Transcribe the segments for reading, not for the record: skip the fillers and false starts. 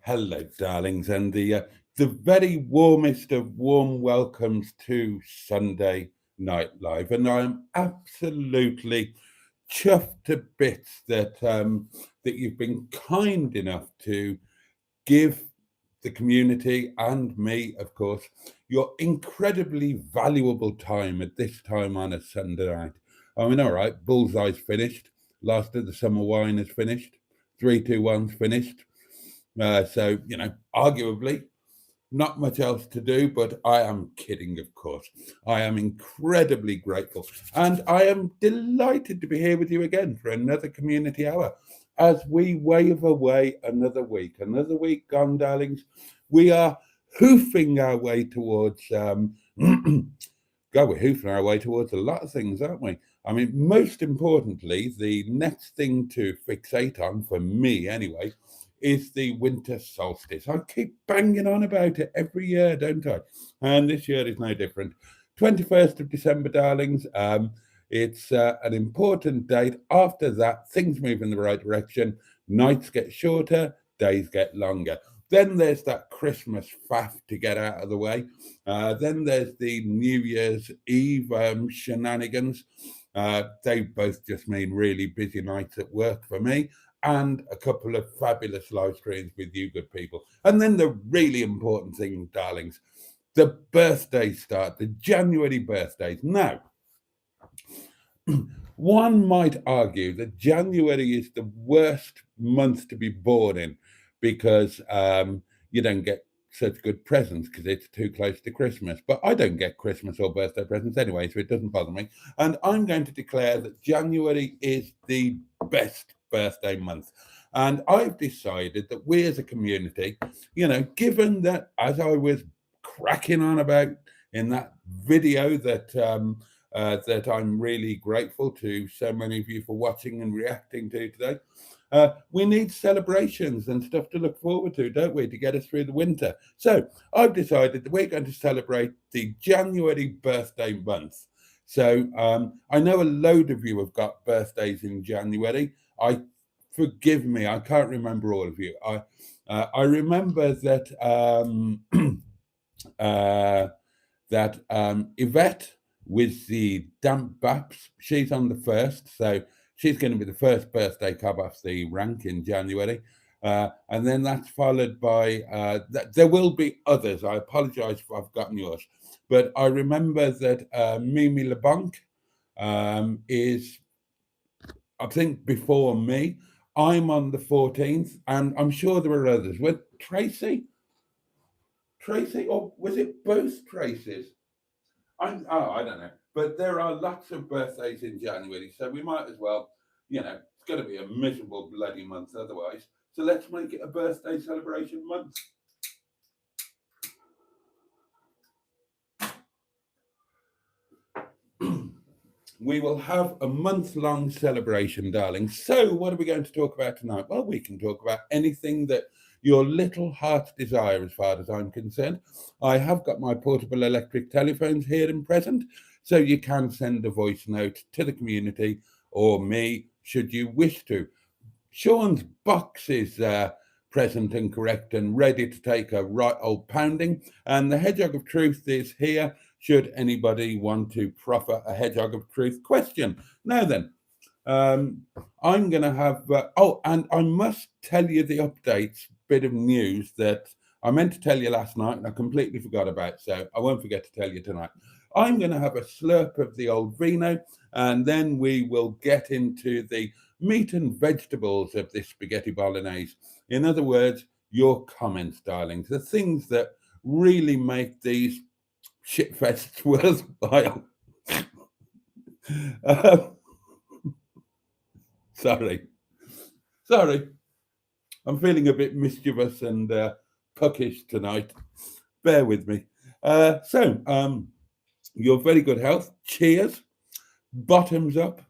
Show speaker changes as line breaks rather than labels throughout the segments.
Hello, darlings, and the very warmest of warm welcomes to Sunday Night Live, and I'm absolutely chuffed to bits that you've been kind enough to give the community and me, of course, your incredibly valuable time at this time on a Sunday night. I mean, all right, Bullseye's finished. Last of the summer wine is finished. 3, 2, 1's finished. Arguably, not much else to do, but I am kidding, of course. I am incredibly grateful. And I am delighted to be here with you again for another community hour as we wave away another week. Another week gone, darlings. We are hoofing our way towards we're hoofing our way towards a lot of things, aren't we? I mean, most importantly, the next thing to fixate on, for me anyway, is the winter solstice. I keep banging on about it every year, don't I? And this year is no different. 21st of December, darlings. It's an important date. After that, things move in the right direction. Nights get shorter, days get longer. Then there's that Christmas faff to get out of the way. Then there's the New Year's Eve shenanigans. They both just mean really busy nights at work for me, and a couple of fabulous live streams with you good people. And then the really important thing, darlings, the birthdays start, the January birthdays. Now, one might argue that January is the worst month to be born in because you don't get such good presents because it's too close to Christmas. But I don't get Christmas or birthday presents anyway, so it doesn't bother me. And I'm going to declare that January is the best birthday month. And I've decided that we as a community, given that, as I was cracking on about in that video that I'm really grateful to so many of you for watching and reacting to today. We need celebrations and stuff to look forward to, don't we, to get us through the winter? So I've decided that we're going to celebrate the January birthday month. So I know a load of you have got birthdays in January. Forgive me, I can't remember all of you. I remember that Yvette with the damp baps, she's on the 1st, so she's going to be the first birthday cab off the rank in January. And then that's followed by, there will be others. I apologize if I've forgotten yours. But I remember that Mimi LeBlanc is, I think, before me. I'm on the 14th, and I'm sure there are others. With Tracy, or was it both Traces? I don't know. But there are lots of birthdays in January, so we might as well, it's going to be a miserable bloody month otherwise. So let's make it a birthday celebration month. We will have a month-long celebration, darling. So what are we going to talk about tonight? Well, we can talk about anything that your little heart desire, as far as I'm concerned. I have got my portable electric telephones here and present, so you can send a voice note to the community or me, should you wish to. Sean's box is present and correct and ready to take a right old pounding, and the Hedgehog of Truth is here should anybody want to proffer a Hedgehog of Truth question. Now then, I'm going to have, and I must tell you the updates bit of news that I meant to tell you last night and I completely forgot about, so I won't forget to tell you tonight. I'm going to have a slurp of the old vino, and then we will get into the meat and vegetables of this spaghetti bolognese. In other words, your comments, darlings, the things that really make these shitfests worthwhile. Sorry. I'm feeling a bit mischievous and puckish tonight. Bear with me. Your very good health. Cheers. Bottoms up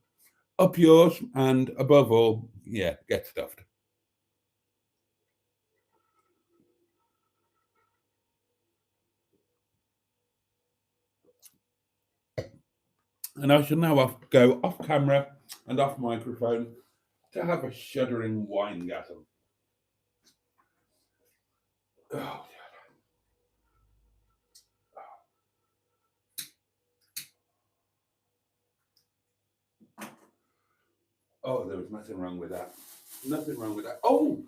yours, and above all, get stuffed. And I shall now go off camera and off microphone to have a shuddering winegasm. Oh, oh, there was nothing wrong with that. Nothing wrong with that. Oh,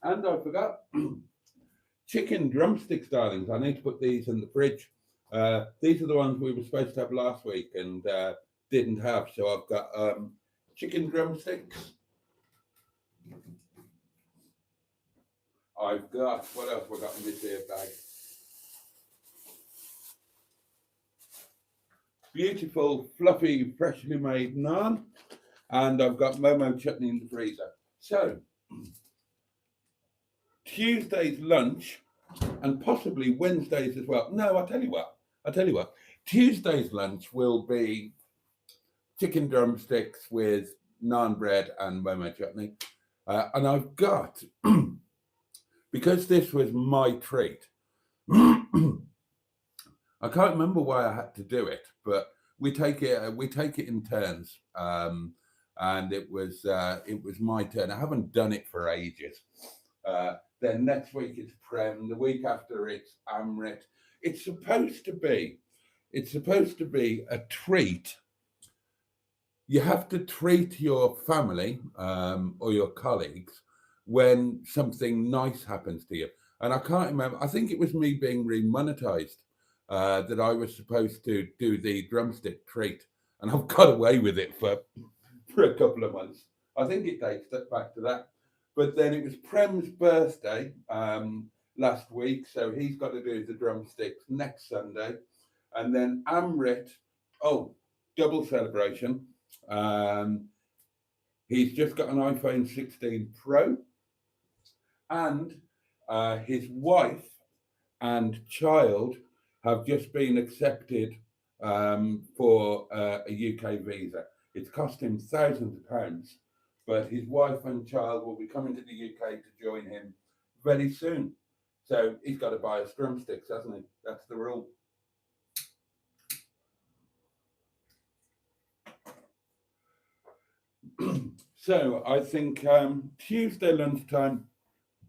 and I forgot. Chicken drumsticks, darlings. I need to put these in the fridge. These are the ones we were supposed to have last week and didn't have. So I've got chicken drumsticks. I've got, what else have I got in this here bag? Beautiful, fluffy, freshly made naan. And I've got Momo chutney in the freezer. So, Tuesday's lunch, and possibly Wednesday's as well. No, I'll tell you what. Tuesday's lunch will be chicken drumsticks with naan bread and Momo chutney. And I've got, because this was my treat, I can't remember why I had to do it, but we take it in turns. And it was my turn. I haven't done it for ages. Then next week it's Prem. The week after it's Amrit. It's supposed to be a treat. You have to treat your family or your colleagues when something nice happens to you. And I can't remember. I think it was me being remonetized that I was supposed to do the drumstick treat, and I've got away with it for a couple of months. I think it dates back to that. But then it was Prem's birthday last week, so he's got to do the drumsticks next Sunday. And then Amrit, double celebration. He's just got an iPhone 16 Pro, and his wife and child have just been accepted for a UK visa. It's cost him thousands of pounds, but his wife and child will be coming to the UK to join him very soon. So he's got to buy us drumsticks, hasn't he? That's the rule. So I think Tuesday lunchtime,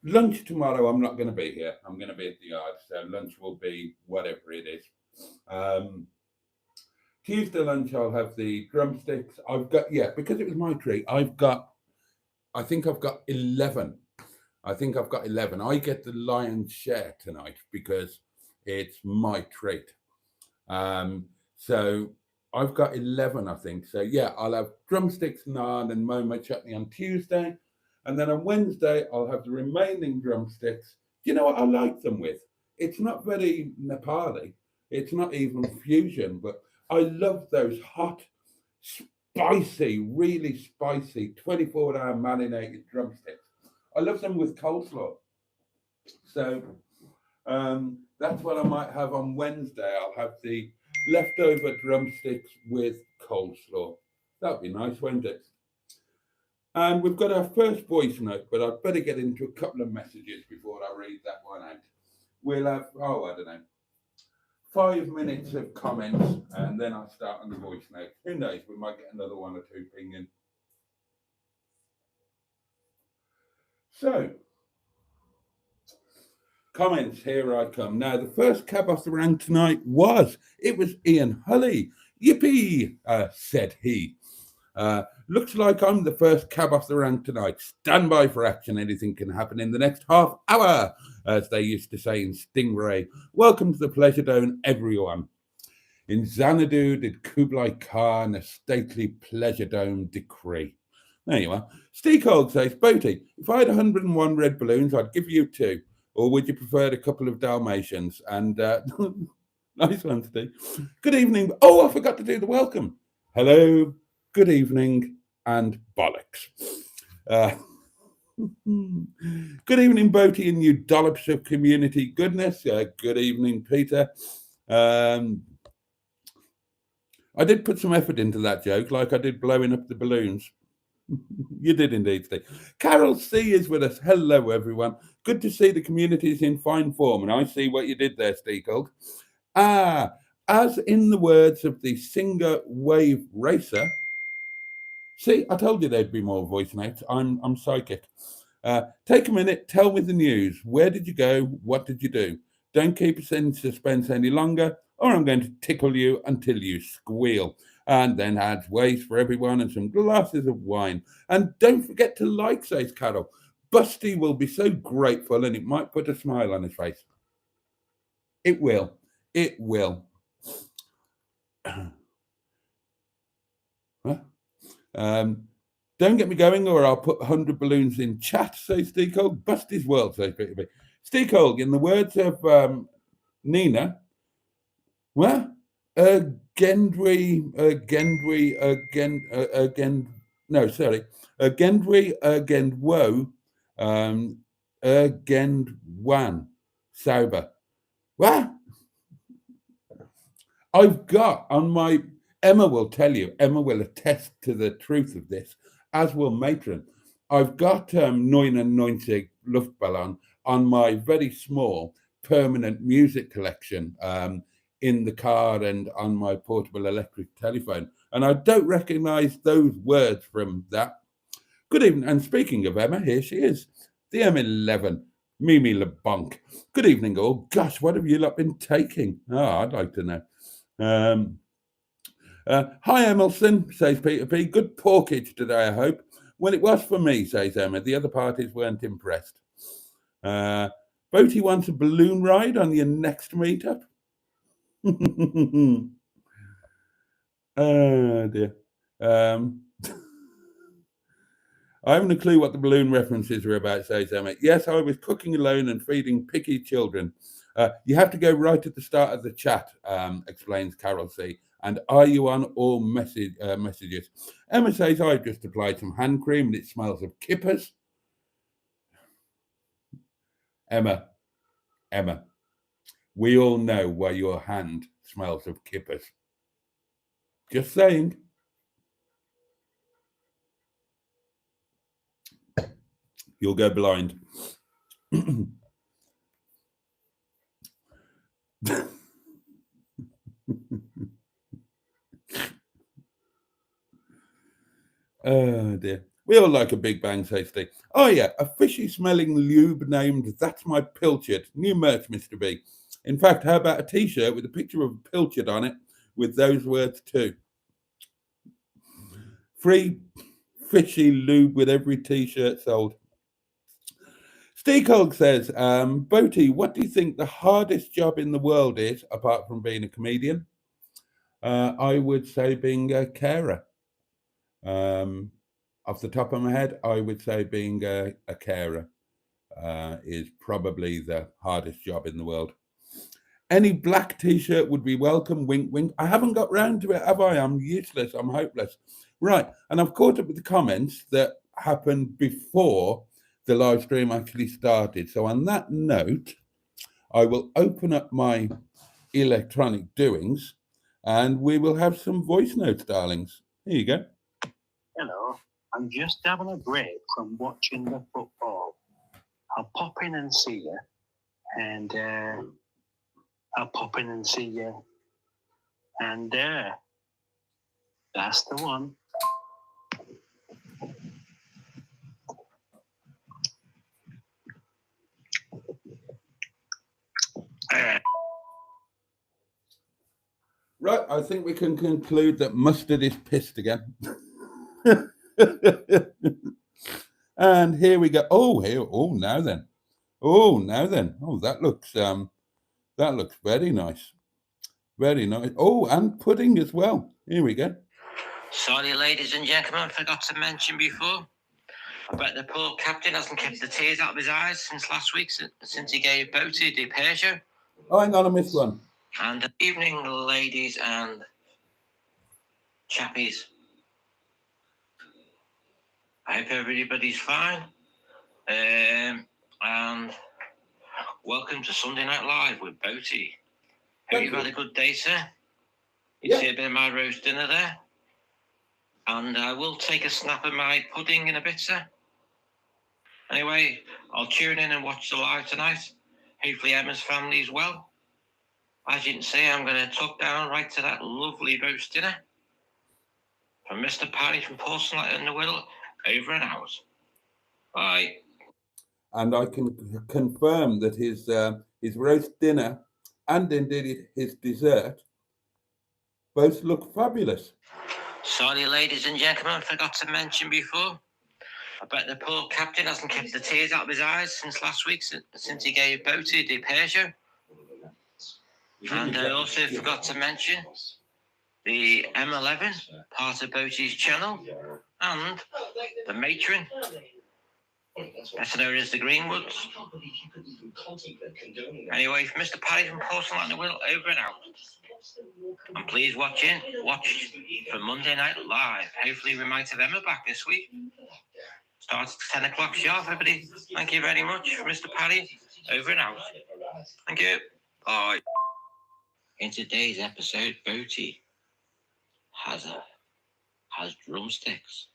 lunch tomorrow, I'm not going to be here. I'm going to be at the yard, so lunch will be whatever it is. Tuesday lunch, I'll have the drumsticks. I've got, because it was my treat, I think I've got 11. I get the lion's share tonight because it's my treat. So I've got 11, I think. So I'll have drumsticks, naan, and Momo chutney on Tuesday. And then on Wednesday, I'll have the remaining drumsticks. Do you know what I like them with? It's not very Nepali. It's not even fusion, but I love those hot, spicy, really spicy, 24-hour marinated drumsticks. I love them with coleslaw. So that's what I might have on Wednesday. I'll have the leftover drumsticks with coleslaw. That'd be nice, won't it? And we've got our first voice note, but I'd better get into a couple of messages before I read that one out. We'll have, 5 minutes of comments, and then I'll start on the voice note. Who knows, we might get another one or two pinging. So, comments, here I come. Now, the first cab off the rank tonight was Ian Hulley. Yippee, said he. Looks like I'm the first cab off the rank tonight. Stand by for action. Anything can happen in the next half hour, as they used to say in Stingray. Welcome to the Pleasure Dome, everyone. In Xanadu did Kublai Khan a stately Pleasure Dome decree. There you are. Steakhold says, Boaty, if I had 101 red balloons, I'd give you 2. Or would you prefer a couple of Dalmatians? And nice one, Steve. Good evening. Oh, I forgot to do the welcome. Hello, good evening, and bollocks. Good evening, Boaty, and you dollops of community goodness. Good evening, Peter. I did put some effort into that joke, like I did blowing up the balloons. You did indeed, Steve. Carol C is with us. Hello, everyone. Good to see the community is in fine form, and I see what you did there, Steekold. As in the words of the singer Wave Racer, see, I told you there'd be more voice notes. I'm psychic. Take a minute, tell me the news. Where did you go? What did you do? Don't keep us in suspense any longer, or I'm going to tickle you until you squeal. And then adds ways for everyone and some glasses of wine. And don't forget to like, says Carol. Busty will be so grateful and it might put a smile on his face. It will. It will. Huh? Don't get me going or I'll put 100 balloons in chat, says Steacold. Busty's world, says Peter B. Steacold, in the words of Nina, well, Gendry, Gendwo, Gendwan, Sauber. What? I've got on my, Emma will tell you, Emma will attest to the truth of this, as will Matron. I've got 99 Luftballon on my very small permanent music collection in the car and on my portable electric telephone. And I don't recognize those words from that. Good evening. And speaking of Emma, here she is, the M11, Mimi LeBonk. Good evening, all. Gosh, what have you lot been taking? Oh, I'd like to know. Hi, Emilson, says Peter P. Good porkage today, I hope. Well, it was for me, says Emma. The other parties weren't impressed. Boaty wants a balloon ride on your next meetup. Oh, dear. I haven't a clue what the balloon references are about, says Emma. Yes, I was cooking alone and feeding picky children. You have to go right at the start of the chat, explains Carol C. And are you on all messages? Emma says, I've just applied some hand cream and it smells of kippers. Emma, we all know why your hand smells of kippers. Just saying. You'll go blind. Oh dear. We all like a big bang, says Steve. Oh yeah, a fishy smelling lube named That's My Pilchard. New merch, Mr. B. In fact, how about a t-shirt with a picture of a pilchard on it with those words too? Free fishy lube with every t-shirt sold. Steakhog says, Boaty, what do you think the hardest job in the world is, apart from being a comedian? I would say being a carer. Off the top of my head, I would say being a carer is probably the hardest job in the world. Any black t-shirt would be welcome, wink, wink. I haven't got round to it, have I? I'm useless, I'm hopeless. Right, and I've caught up with the comments that happened before the live stream actually started. So on that note, I will open up my electronic doings and we will have some voice notes, darlings. Here you go.
Hello, I'm just having a break from watching the football. I'll pop in and see you, and I'll pop in and see you, and that's the one.
Right, I think we can conclude that Mustard is pissed again. And here we go. Now then. Oh, that looks very nice. Very nice. Oh, and pudding as well. Here we go.
Sorry, ladies and gentlemen, forgot to mention before. I bet the poor captain hasn't kept the tears out of his eyes since last week, since he gave Boaty the Persia.
Oh, hang on, I missed one.
And good evening, ladies and chappies. I hope everybody's fine. And welcome to Sunday Night Live with Boaty. Hope you've had a good day, sir. You see a bit of my roast dinner there. And I will take a snap of my pudding in a bit, sir. Anyway, I'll tune in and watch the live tonight. Hopefully Emma's family is well. as you can see, I'm going to tuck down right to that lovely roast dinner from Mr. Parry from Porcelain in the Whittle. Over and out. Bye.
And I can confirm that his roast dinner and indeed his dessert both look fabulous.
Sorry, ladies and gentlemen, forgot to mention before. I bet the poor captain hasn't kept the tears out of his eyes since last week, since he gave Boaty the Peugeot. And I also forgot to mention the M11, part of Boaty's channel, and the matron, better known as the Greenwoods. Anyway, from Mr. Parry from Porcelain in the Whittle, over and out. And please watch for Monday Night Live. Hopefully we might have Emma back this week. Starts at 10 o'clock sharp, everybody. Thank you very much, Mr. Parry. Over and out. Thank you. Bye. In today's episode, Boaty has drumsticks.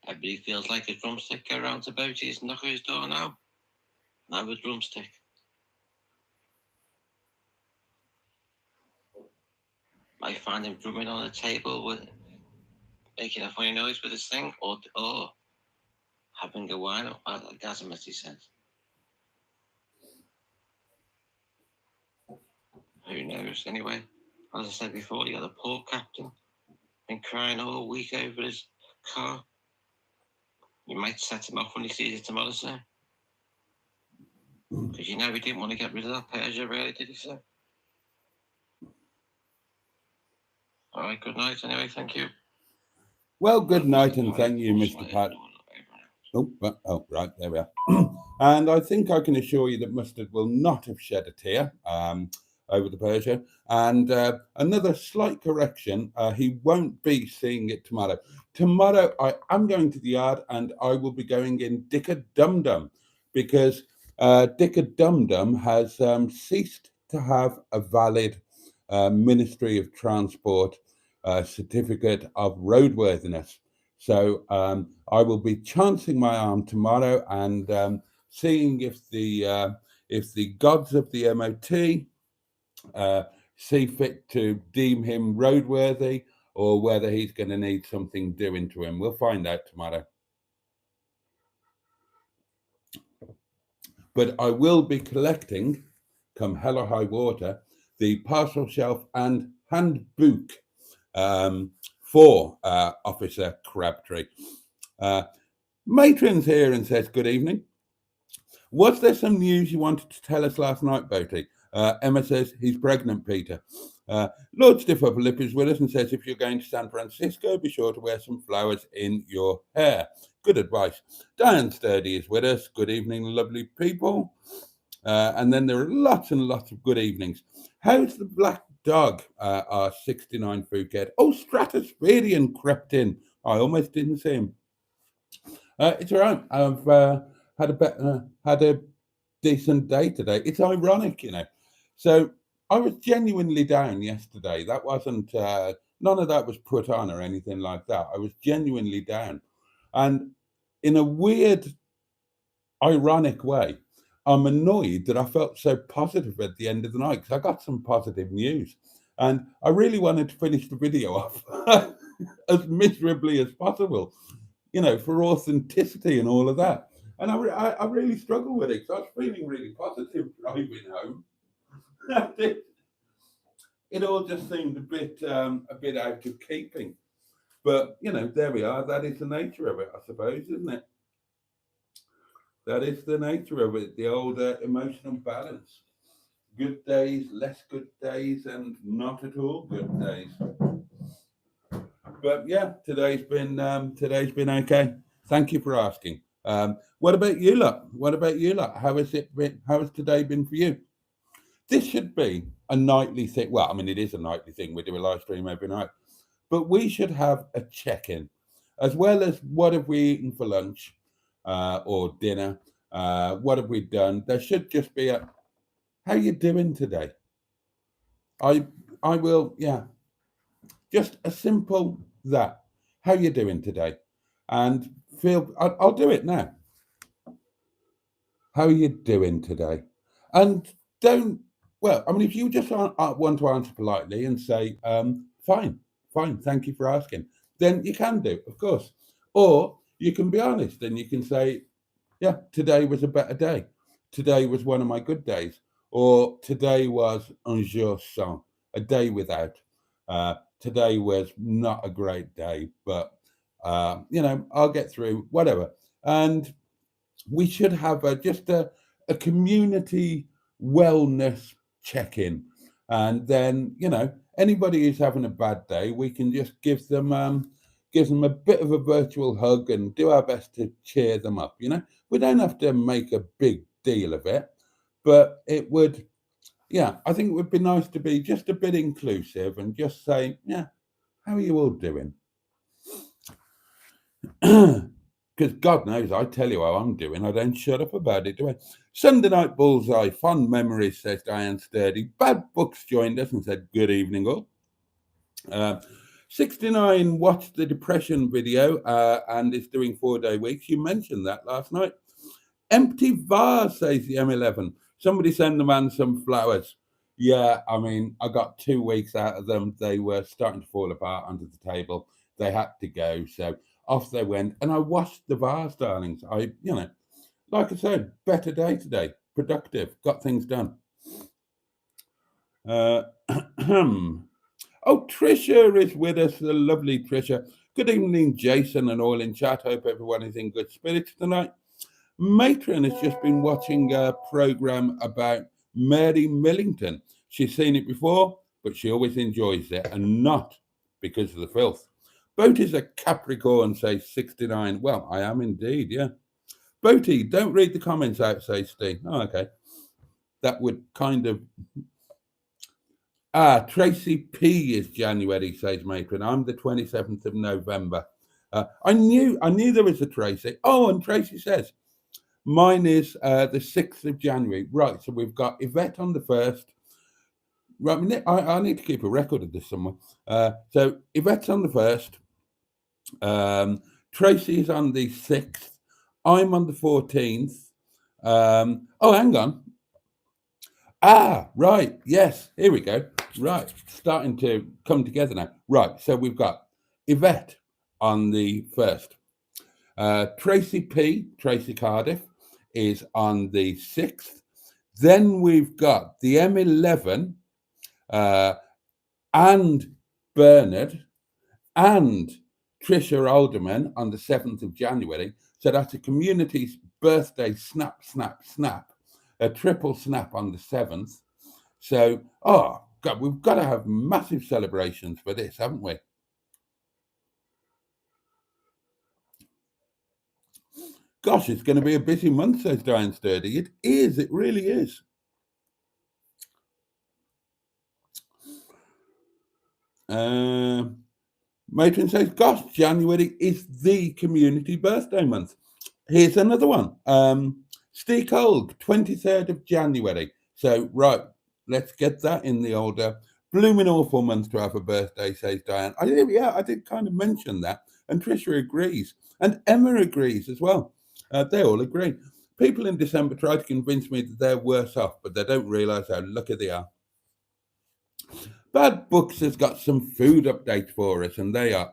Everybody feels like a drumstick. Go round to Boaty's, knock on his door now. Now a drumstick. Might find him drumming on a table with making a funny noise with his thing, or having a wine. That doesn't make any sense. Who knows? Anyway, as I said before, you got a poor captain been crying all week over his car. You might set him off when he sees it tomorrow, sir. Because you know he didn't want to get rid of that Peugeot, really, did he, sir? All right, good night anyway, thank you.
Well, good night and thank you, Mr. Pat. Oh, right, there we are. And I think I can assure you that Mustard will not have shed a tear over the Peugeot. And another slight correction, he won't be seeing it tomorrow. Tomorrow I am going to the yard and I will be going in Dicker Dum Dum because Dicker Dum Dum has ceased to have a valid Ministry of Transport certificate of roadworthiness. So I will be chancing my arm tomorrow and seeing if the gods of the MOT see fit to deem him roadworthy or whether he's going to need something doing to him. We'll find out tomorrow. But I will be collecting, come hell or high water, the parcel shelf and handbook for Officer Crabtree. Matron's here and says, good evening. Was there some news you wanted to tell us last night, Boaty? Emma says, he's pregnant, Peter. Lord Stiff Upper Lip is with us and says, if you're going to San Francisco, be sure to wear some flowers in your hair. Good advice. Diane Sturdy is with us. Good evening, lovely people. And then there are lots and lots of good evenings. How's the black dog, our 69 Phuket? Oh, Stratospherian crept in. I almost didn't see him. It's all right. I've had a decent day today. It's ironic, you know. So I was genuinely down yesterday. That wasn't, none of that was put on or anything like that. I was genuinely down. And in a weird, ironic way, I'm annoyed that I felt so positive at the end of the night because I got some positive news. And I really wanted to finish the video off as miserably as possible, you know, for authenticity and all of that. And I really struggled with it because I was feeling really positive driving home. It all just seemed a bit out of keeping. But, you know, there we are. That is the nature of it, I suppose, isn't it? That is the nature of it, the old emotional balance. Good days, less good days, and not at all good days. But yeah, today's been okay. Thank you for asking. What about you lot? How has it been? How has today been for you? This should be a nightly thing. Well, I mean, it is a nightly thing. We do a live stream every night. But we should have a check-in, as well as what have we eaten for lunch or dinner? What have we done? There should just be a, how you doing today? I will, yeah. Just a simple that. How you doing today? And I'll do it now. How are you doing today? And don't well, I mean, if you just want to answer politely and say, fine, thank you for asking, then you can do, of course. Or you can be honest and you can say, yeah, today was a better day. Today was one of my good days. Or today was un jour sans, a day without. Today was not a great day, but, I'll get through, whatever. And we should have just a community wellness check-in, and then anybody who's having a bad day, we can just give them a bit of a virtual hug and do our best to cheer them up. We don't have to make a big deal of it, but it would, yeah, I think it would be nice to be just a bit inclusive and just say, yeah, how are you all doing? Because God knows, I tell you how I'm doing. I don't shut up about it, do I? Sunday night bullseye, fond memories, says Diane Sturdy. Bad Books joined us and said, good evening, all. 69 watched the depression video and is doing 4-day weeks. You mentioned that last night. Empty vase, says the M11. Somebody send the man some flowers. Yeah, I mean, I got 2 weeks out of them. They were starting to fall apart under the table. They had to go. So off they went. And I washed the vase, darlings. Like I said, better day today. Productive. Got things done. Oh, Tricia is with us, the lovely Tricia. Good evening, Jason and all in chat. Hope everyone is in good spirits tonight. Matron has just been watching a program about Mary Millington. She's seen it before, but she always enjoys it, and not because of the filth. Boaty's a Capricorn, says 69. Well, I am indeed, yeah. Boaty, don't read the comments out, says Steve. Oh, okay. That would kind of... Tracy P is January, says Matron. I'm the 27th of November. I knew there was a Tracy. Oh, and Tracy says, mine is the 6th of January. Right, so we've got Yvette on the 1st. Right, I need to keep a record of this somewhere. So Yvette's on the 1st. Tracy's on the 6th. I'm on the 14th. Oh, hang on. Right. Yes. Here we go. Right. Starting to come together now. Right. So we've got Yvette on the 1st. Tracy Cardiff, is on the 6th. Then we've got the M11 and Bernard and Trisha Alderman on the 7th of January. So that's a community's birthday snap, a triple snap on the 7th. So, oh, God, we've got to have massive celebrations for this, haven't we? Gosh, it's going to be a busy month, says Diane Sturdy. It is, it really is. Matron says, gosh, January is the community birthday month. Here's another one. Steve Cold, 23rd of January. So, right, let's get that in the older blooming awful month to have a birthday, says Diane. I did kind of mention that. And Trisha agrees. And Emma agrees as well. They all agree. People in December try to convince me that they're worse off, but they don't realise how lucky they are. Bad Books has got some food updates for us, and they are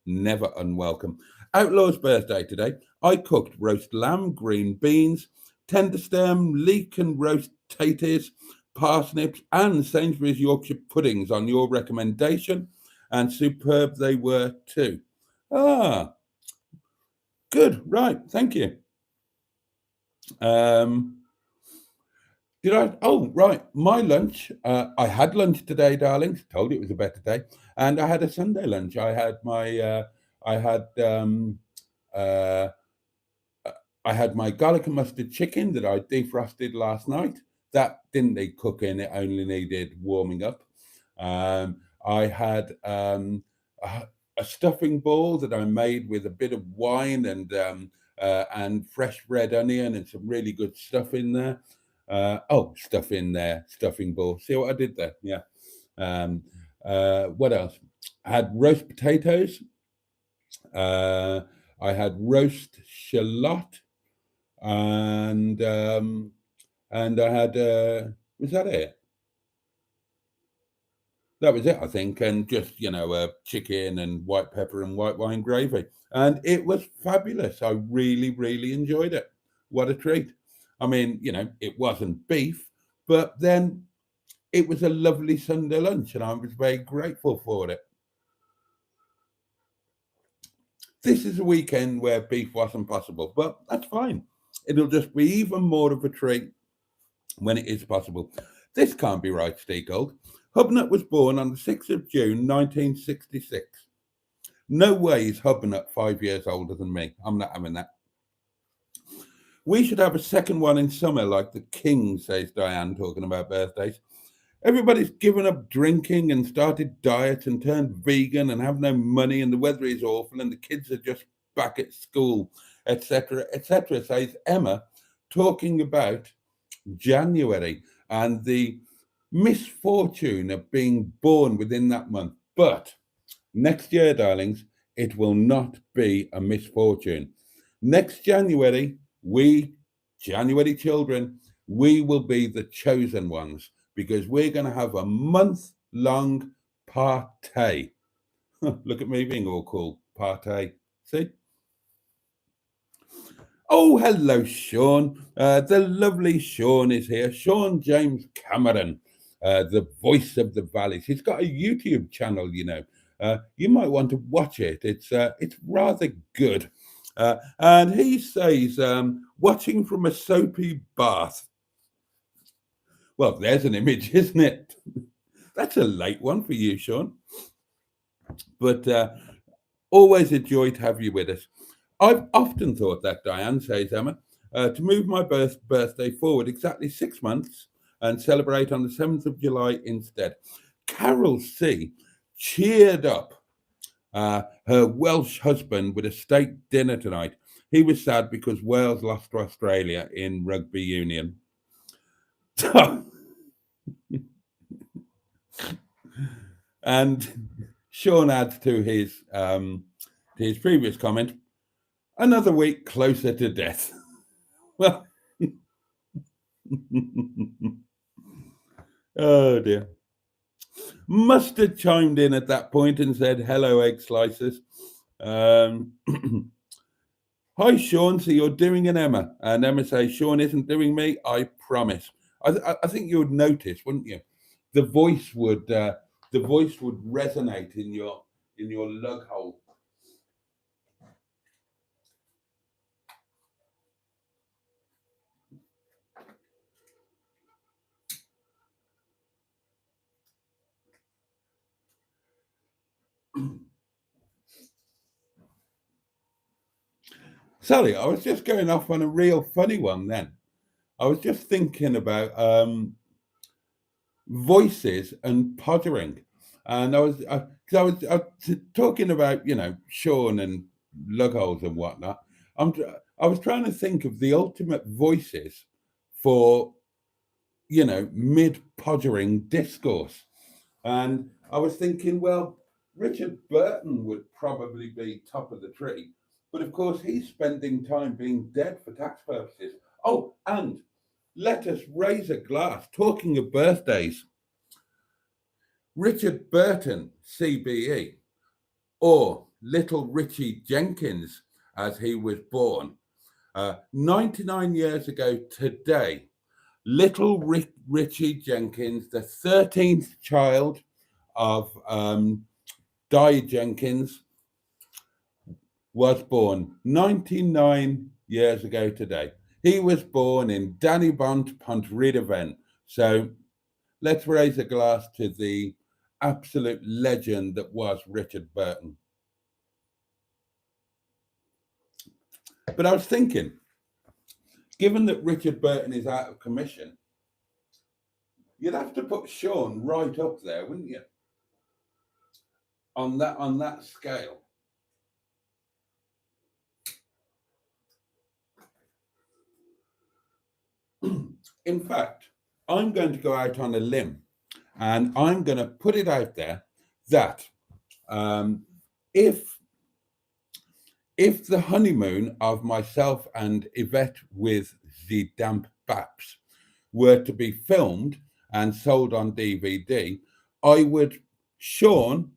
never unwelcome. Outlaw's birthday today. I cooked roast lamb, green beans, tender stem, leek and roast taters, parsnips, and Sainsbury's Yorkshire puddings on your recommendation, and superb they were too. Good, right, thank you. My lunch. I had lunch today, darlings. Told you it was a better day, and I had a Sunday lunch. I had my garlic and mustard chicken that I defrosted last night. That didn't need cooking; it only needed warming up. I had a stuffing ball that I made with a bit of wine and fresh red onion and some really good stuff in there. Stuff in there, stuffing ball. See what I did there? Yeah. What else? I had roast potatoes. I had roast shallot, and I had was that it? that was it, I think, and just chicken and white pepper and white wine gravy, and it was fabulous. I really, really enjoyed it. What a treat! I mean, it wasn't beef, but then it was a lovely Sunday lunch, and I was very grateful for it. This is a weekend where beef wasn't possible, but that's fine. It'll just be even more of a treat when it is possible. This can't be right, Steve Gold. Hubnut was born on the 6th of June, 1966. No way is Hubnut 5 years older than me. I'm not having that. We should have a second one in summer, like the king, says Diane, talking about birthdays. Everybody's given up drinking and started diets and turned vegan and have no money, and the weather is awful and the kids are just back at school, etc., says Emma, talking about January and the misfortune of being born within that month. But next year, darlings, it will not be a misfortune. Next January, January children, we will be the chosen ones because we're going to have a month-long party. Look at me being all cool. Party. See? Oh, hello, Sean. The lovely Sean is here. Sean James Cameron, the voice of the valleys. He's got a YouTube channel, you might want to watch it. It's rather good. And he says, watching from a soapy bath. Well, there's an image, isn't it? That's a late one for you, Sean. But always a joy to have you with us. I've often thought that, Diane, says Emma, to move my birthday forward exactly 6 months and celebrate on the 7th of July instead. Carol C. cheered up her Welsh husband with a steak dinner tonight. He was sad because Wales lost to Australia in rugby union. And Sean adds to his previous comment, another week closer to death. Well, oh dear. Mustard chimed in at that point and said, hello, egg slicers. Hi, Sean. So you're doing an Emma. And Emma says, Sean isn't doing me, I promise. I think you would notice, wouldn't you? The voice would resonate in your lug hole. Sally, I was just going off on a real funny one then. I was just thinking about voices and pottering. And I was talking about, Sean and lug holes and whatnot. I was trying to think of the ultimate voices for, mid-pottering discourse. And I was thinking, well, Richard Burton would probably be top of the tree. But of course, he's spending time being dead for tax purposes. Oh, and let us raise a glass. Talking of birthdays, Richard Burton, CBE, or Little Richie Jenkins, as he was born, 99 years ago today. Little Richie Jenkins, the 13th child of Di Jenkins, was born 99 years ago today. He was born in Dannybont, Pontrhydyfen. So let's raise a glass to the absolute legend that was Richard Burton. But I was thinking, given that Richard Burton is out of commission, you'd have to put Sean right up there, wouldn't you? On that scale. In fact, I'm going to go out on a limb and I'm going to put it out there that if the honeymoon of myself and Yvette with the Damp Baps were to be filmed and sold on DVD, I would Sean,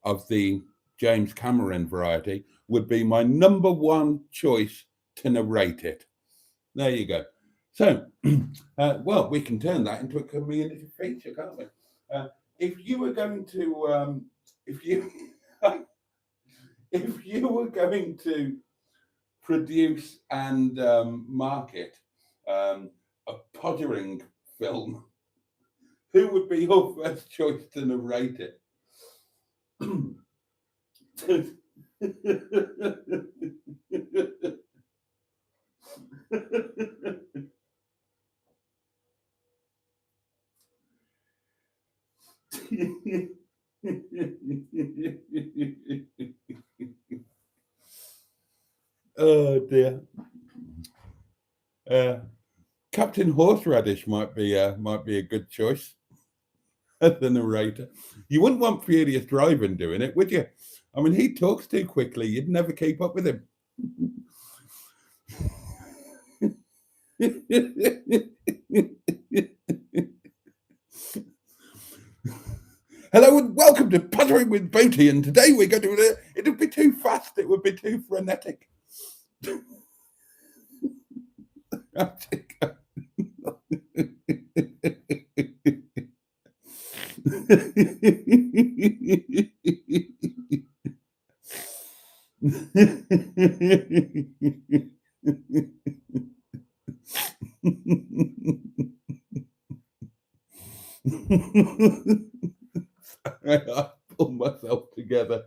of the James Cameron variety, would be my number one choice to narrate it. There you go. So, well, we can turn that into a community feature, can't we? If you were going to, if you were going to produce and market a Pottering film, who would be your first choice to narrate it? Oh dear. Captain Horseradish might be a good choice as the narrator. You wouldn't want Furious Driving doing it, would you? I mean, he talks too quickly. You'd never keep up with him. Hello and welcome to Puttering with Boaty, and today we're going to it would be too fast, it would be too frenetic. I pull myself together.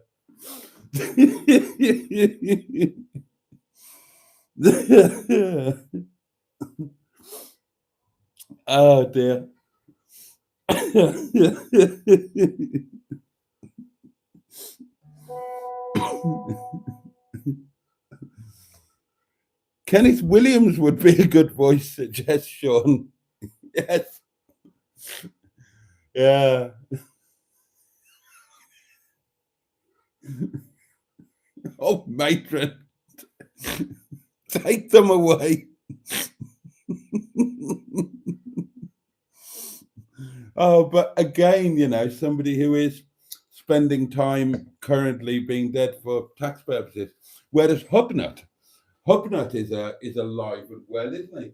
Oh dear. Kenneth Williams would be a good voice, suggests Sean. Yes. Yeah. Oh, matron. Take them away. Oh, but again, you know, somebody who is spending time currently being dead for tax purposes. Whereas Hubnut is a live and well, isn't he?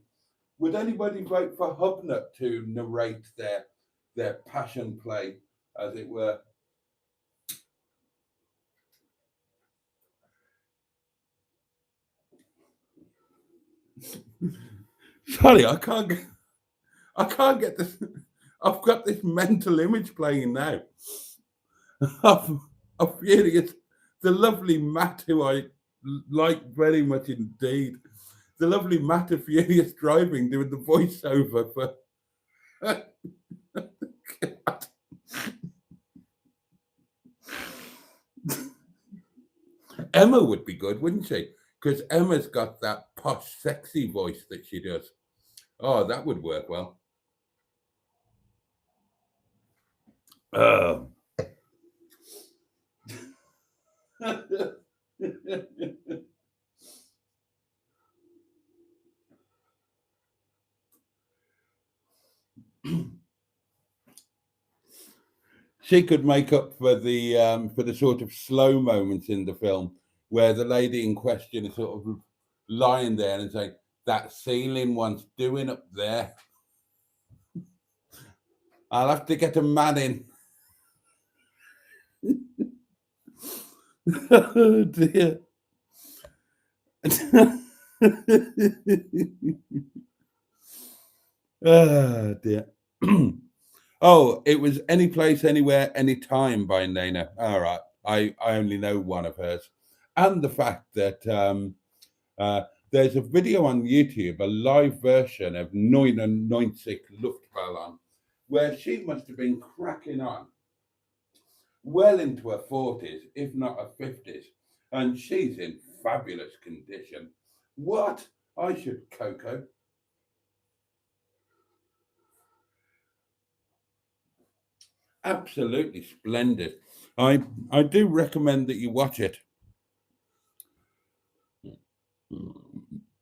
Would anybody vote for Hubnut to narrate their passion play, as it were? Sorry, I can't get this. I've got this mental image playing now of Furious, the lovely Matt, who I like very much indeed. The lovely Matt of Furious Driving doing the voiceover for. Emma would be good, wouldn't she? Because Emma's got that posh, sexy voice that she does. Oh, that would work well. She could make up for the sort of slow moments in the film where the lady in question is sort of lying there and saying, "That ceiling wants doing up there. I'll have to get a man in." Oh dear. Oh dear. Oh, it was Any Place, Anywhere, Anytime by Nena. All right. I only know one of hers. And the fact that there's a video on YouTube, a live version of 99 Luftballon, where she must have been cracking on well into her 40s, if not her 50s. And she's in fabulous condition. What? I should Coco. Absolutely splendid. I do recommend that you watch it.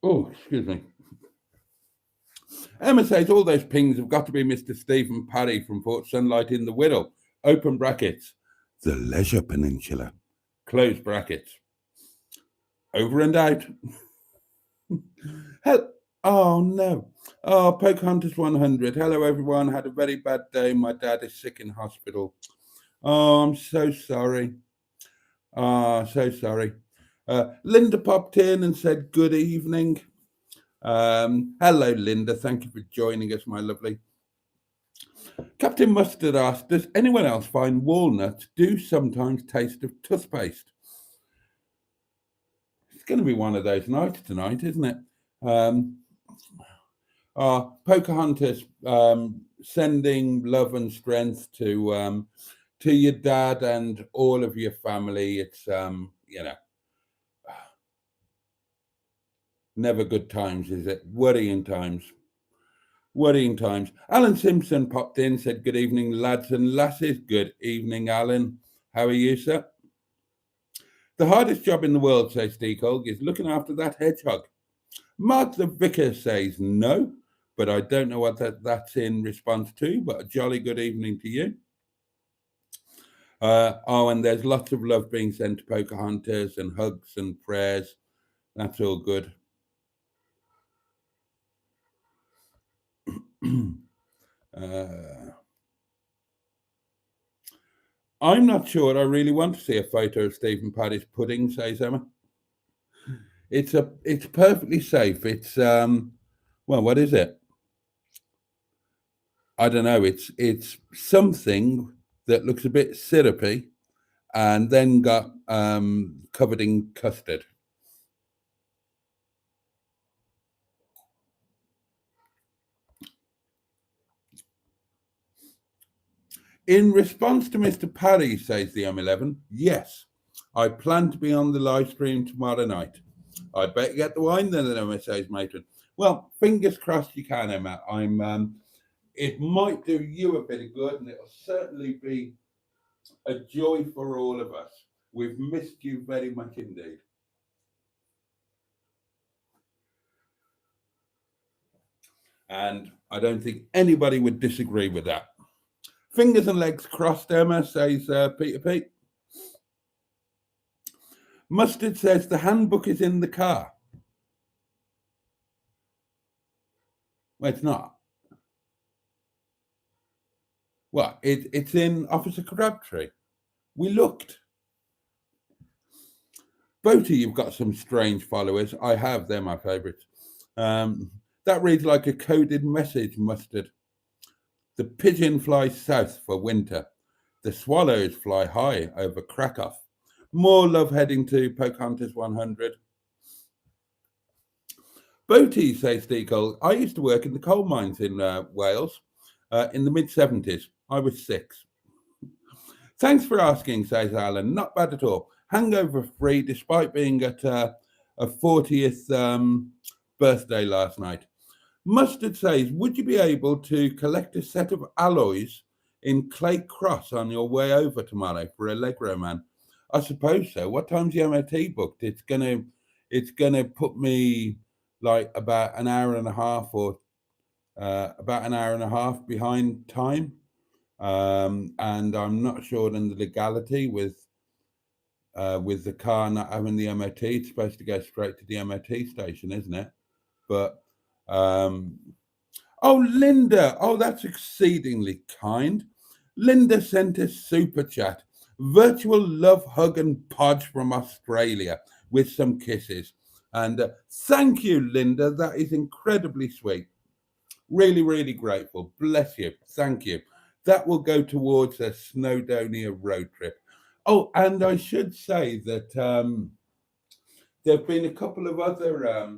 Oh, excuse me. Emma says all those pings have got to be Mr. Stephen Parry from Port Sunlight in the Whittle. Open brackets. the Leisure Peninsula. Close brackets. Over and out. Oh no. Oh, Pocahontas 100. Hello everyone. Had a very bad day. My dad is sick in hospital. Oh, I'm so sorry. So sorry. Linda popped in and said good evening. Hello, Linda. Thank you for joining us, my lovely. Captain Mustard asked, does anyone else find walnuts do sometimes taste of toothpaste? It's going to be one of those nights tonight, isn't it? Pocahontas, sending love and strength to your dad and all of your family. It's never good times, is it? Worrying times. Alan Simpson popped in, said good evening, lads and lasses. Good evening, Alan. How are you, sir? The hardest job in the world, says Steakhog, is looking after that hedgehog. Mark the Vicar says no, but I don't know what that's in response to, but a jolly good evening to you. And there's lots of love being sent to Pocahontas and hugs and prayers. That's all good. I'm not sure I really want to see a photo of Stephen Paddy's pudding, says Emma. It's perfectly safe. It's what is it? I don't know. It's something that looks a bit syrupy and then got covered in custard. In response to Mr. Parry, says the M11, yes, I plan to be on the live stream tomorrow night. I'd better get the wine then, says Matron. Well, fingers crossed you can, Emma. It might do you a bit of good, and it'll certainly be a joy for all of us. We've missed you very much indeed. And I don't think anybody would disagree with that. Fingers and legs crossed, Emma, says Peter Pete. Mustard says the handbook is in the car. Well, it's not. Well, it's in Officer Crabtree. We looked. Boaty, you've got some strange followers. I have. They're my favourites. That reads like a coded message, Mustard. The pigeon flies south for winter. The swallows fly high over Krakow. More love heading to Pocahontas 100. Boaty, says Deagle. I used to work in the coal mines in Wales in the mid-70s. I was 6. Thanks for asking, says Alan. Not bad at all. Hangover free, despite being at a 40th birthday last night. Mustard says, would you be able to collect a set of alloys in Clay Cross on your way over tomorrow for Allegro Man? I suppose so. What time's the MOT booked? It's gonna put me like about an hour and a half behind time. And I'm not sure on the legality with the car not having the MOT. It's supposed to go straight to the MOT station, isn't it? But oh, Linda, that's exceedingly kind. Linda sent a super chat. Virtual love, hug and podge from Australia with some kisses. And thank you, Linda. That is incredibly sweet. Really, really grateful. Bless you. Thank you. That will go towards a Snowdonia road trip. Oh, and I should say that there have been a couple of other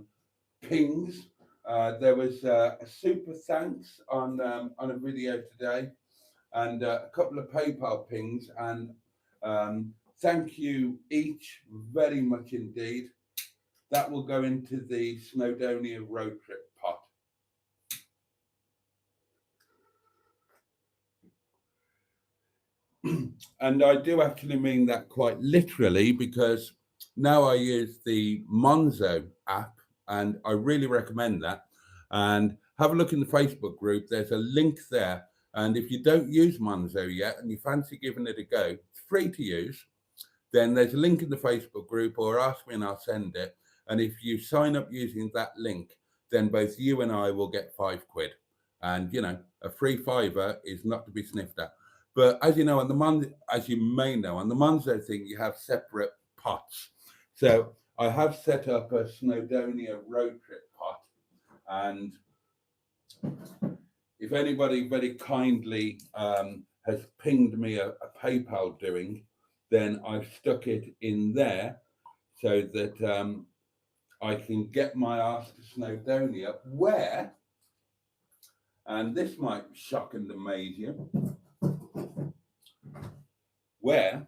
pings. There was a super thanks on a video today, and a couple of PayPal pings. And thank you each very much indeed. That will go into the Snowdonia road trip pot. And I do actually mean that quite literally, because now I use the Monzo app, and I really recommend that. And have a look in the Facebook group. There's a link there. And if you don't use Monzo yet and you fancy giving it a go, it's free to use, then there's a link in the Facebook group, or ask me and I'll send it. And if you sign up using that link, then both you and I will get £5. And, a free fiver is not to be sniffed at. But as you know, as you may know, on the Monzo thing, you have separate pots. So I have set up a Snowdonia road trip pot. And if anybody very kindly has pinged me a PayPal doing, then I've stuck it in there so that I can get my ass to Snowdonia, where, and this might shock and amaze you, where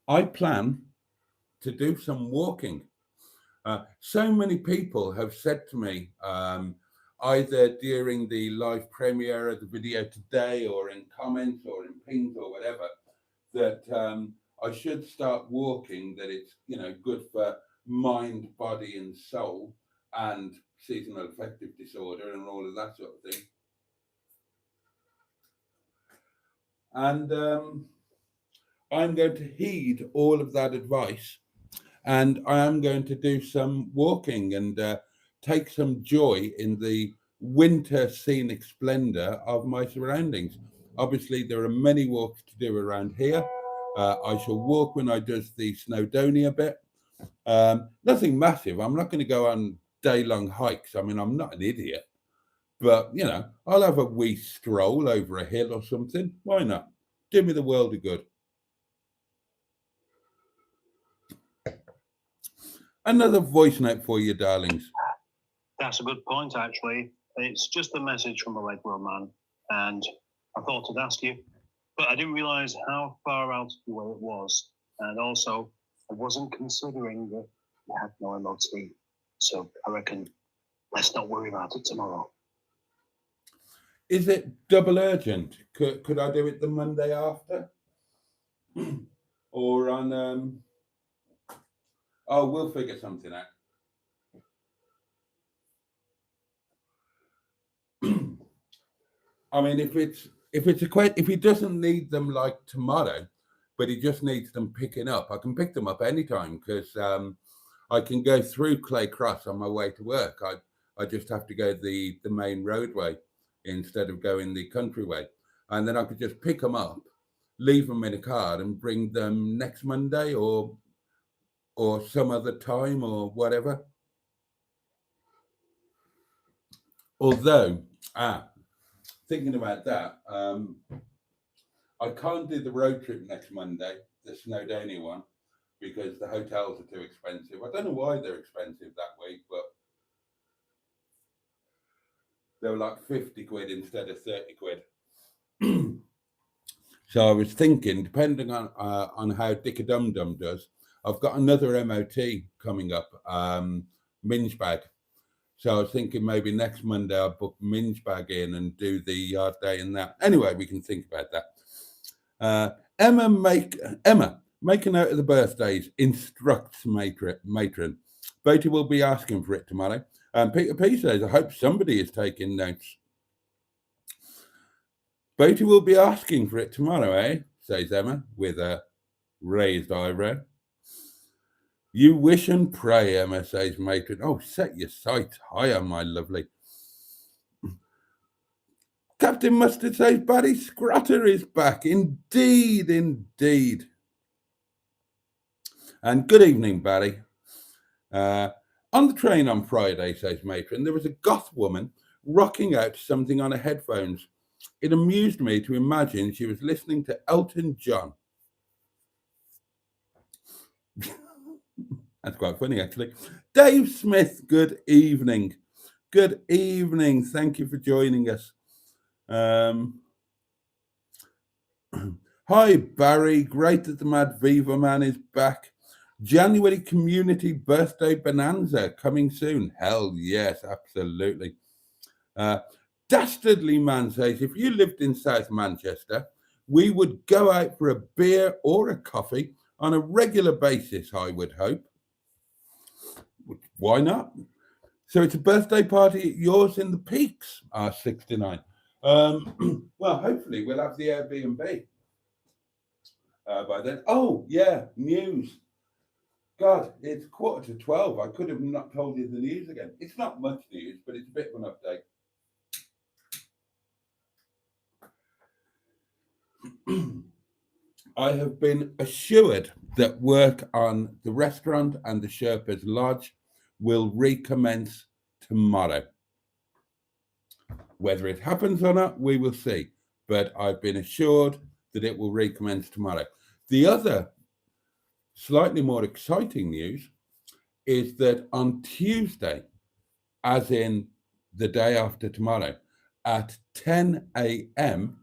I plan to do some walking. So many people have said to me, either during the live premiere of the video today, or in comments, or in pings, or whatever, that I should start walking, that it's, good for mind, body and soul, and seasonal affective disorder and all of that sort of thing. And I'm going to heed all of that advice, and I am going to do some walking and take some joy in the winter scenic splendor of my surroundings. Obviously, there are many walks to do around here. I shall walk when I do the Snowdonia bit. Nothing massive. I'm not going to go on day-long hikes. I mean, I'm not an idiot. But, I'll have a wee stroll over a hill or something. Why not? Do me the world of good. Another voice note for you, darlings.
That's a good point, actually. It's just a message from a Legwell man, and I thought I'd ask you, but I didn't realise how far out of the way it was, and also I wasn't considering that you had no MOT, so I reckon let's not worry about it tomorrow.
Is it double urgent? Could I do it the Monday after? Or on... Oh, we'll figure something out. I mean, if he doesn't need them like tomorrow, but he just needs them picking up, I can pick them up anytime, because I can go through Clay Cross on my way to work. I just have to go the main roadway instead of going the country way, and then I could just pick them up, leave them in a car, and bring them next Monday or some other time or whatever. Although, thinking about that, I can't do the road trip next Monday, the Snowdonia one, because the hotels are too expensive. I don't know why they're expensive that week, but they were like 50 quid instead of 30 quid. So I was thinking, depending on how Dick-a-Dum-Dum does, I've got another MOT coming up, Mingebag. So I was thinking maybe next Monday I'll book Mingebag in and do the yard day and that. Anyway, we can think about that. Emma, make a note of the birthdays, instructs matron. Boaty will be asking for it tomorrow. Peter P says, I hope somebody is taking notes. Boaty will be asking for it tomorrow, eh? Says Emma with a raised eyebrow. You wish and pray, Emma, says matron. Oh, set your sights higher, my lovely. Captain Mustard says Barry Scrotter is back. Indeed, indeed. And good evening, Barry. On the train on Friday, says matron, there was a goth woman rocking out something on her headphones. It amused me to imagine she was listening to Elton John. That's quite funny, actually. Dave Smith, good evening. Good evening. Thank you for joining us. Hi, Barry. Great that the Mad Viva Man is back. January community birthday bonanza coming soon. Hell yes, absolutely. Dastardly Man says, if you lived in South Manchester, we would go out for a beer or a coffee on a regular basis, I would hope. Why not? So it's a birthday party at yours in the Peaks, R69. Well, hopefully we'll have the Airbnb. by then. Oh, yeah, news. God, it's 11:45. I could have not told you the news again. It's not much news, but it's a bit of an update. I have been assured that work on the restaurant and the Sherpa's Lodge will recommence tomorrow. Whether it happens or not, we will see. But I've been assured that it will recommence tomorrow. The other slightly more exciting news is that on Tuesday, as in the day after tomorrow, at 10 a.m.,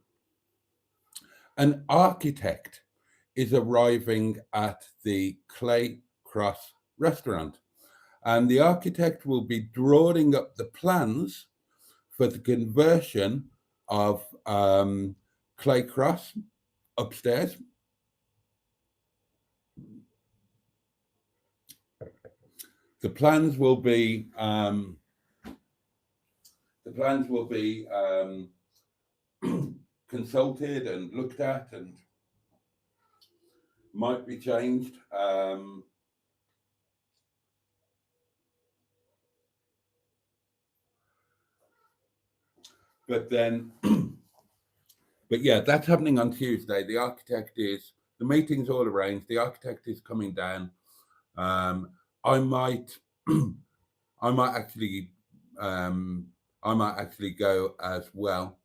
an architect is arriving at the Clay Cross restaurant. And the architect will be drawing up the plans for the conversion of Clay Cross upstairs. The plans will be consulted and looked at and might be changed. But yeah, that's happening on Tuesday. The meeting's all arranged. The architect is coming down. I might actually go as well.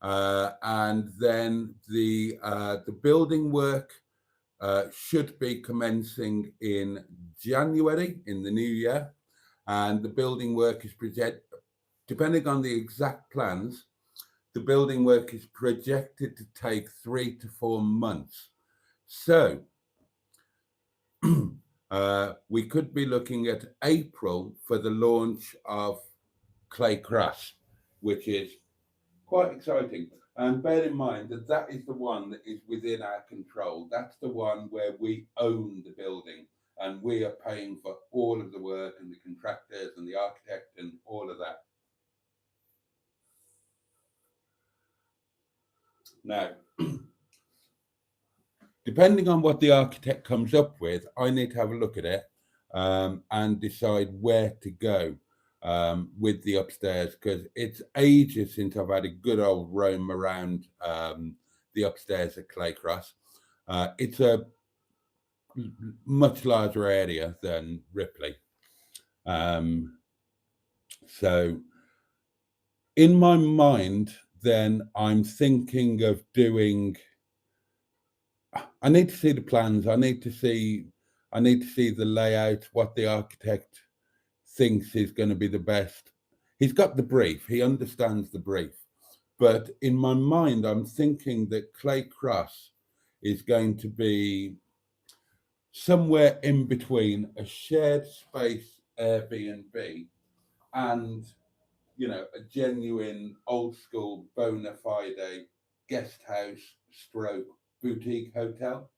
And then the building work should be commencing in January in the new year, and the building work is depending on the exact plans. The building work is projected to take 3 to 4 months. So we could be looking at April for the launch of Clay Cross, which is quite exciting. And bear in mind that that is the one that is within our control. That's the one where we own the building and we are paying for all of the work and the contractors and the architect and all of that. Now, depending on what the architect comes up with, I need to have a look at it and decide where to go with the upstairs, because it's ages since I've had a good old roam around the upstairs at Clay Cross. It's a much larger area than Ripley. So in my mind, then I'm thinking of doing, I need to see the plans. I need to see the layout, what the architect thinks is going to be the best. He's got the brief. He understands the brief. But in my mind, I'm thinking that Clay Cross is going to be somewhere in between a shared space Airbnb and, a genuine old school bona fide guest house stroke boutique hotel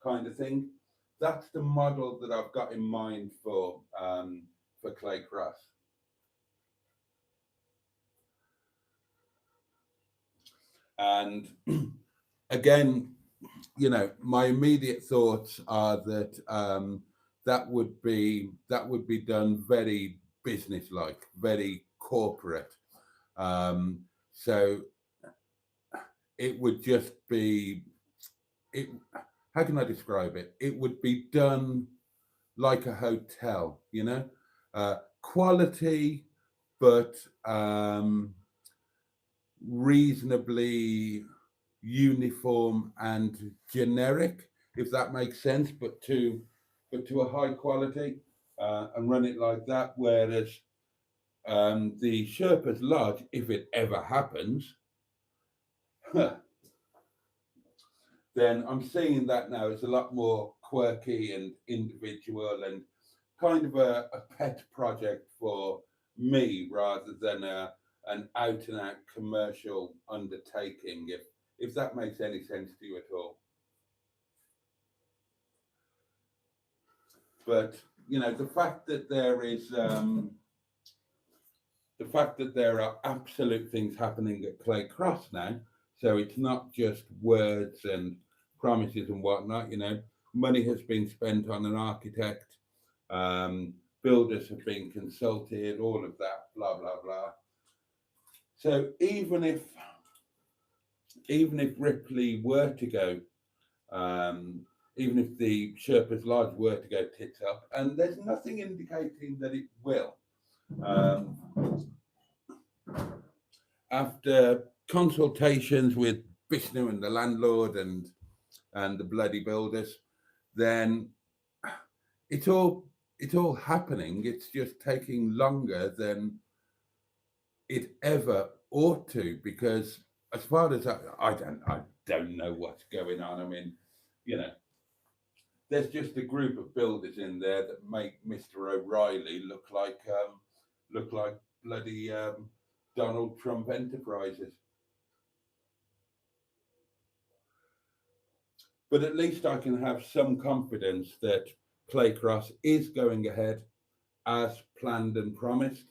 kind of thing. That's the model that I've got in mind for Clay Cross. And again, my immediate thoughts are that that would be done very business-like, very corporate. So it would just be how can I describe it? It would be done like a hotel, quality, but reasonably uniform and generic, if that makes sense, but to a high quality, and run it like that. Whereas the Sherpa's Lodge, if it ever happens, then I'm seeing that now as a lot more quirky and individual and kind of a pet project for me rather than an out and out commercial undertaking, if that makes any sense to you at all. But the fact that there are absolute things happening at Clay Cross now, so it's not just words and promises and whatnot. You know, money has been spent on an architect, builders have been consulted, all of that, blah blah blah. So even if Ripley were to go, even if the Sherpa's Lodge were to go tits up, and there's nothing indicating that it will. After consultations with Vishnu and the landlord and the bloody builders, then it's all happening. It's just taking longer than it ever ought to, because as far as I don't know what's going on. I mean, you know, there's just a group of builders in there that make Mr. O'Reilly look like bloody Donald Trump Enterprises. But at least I can have some confidence that Claycross is going ahead as planned and promised,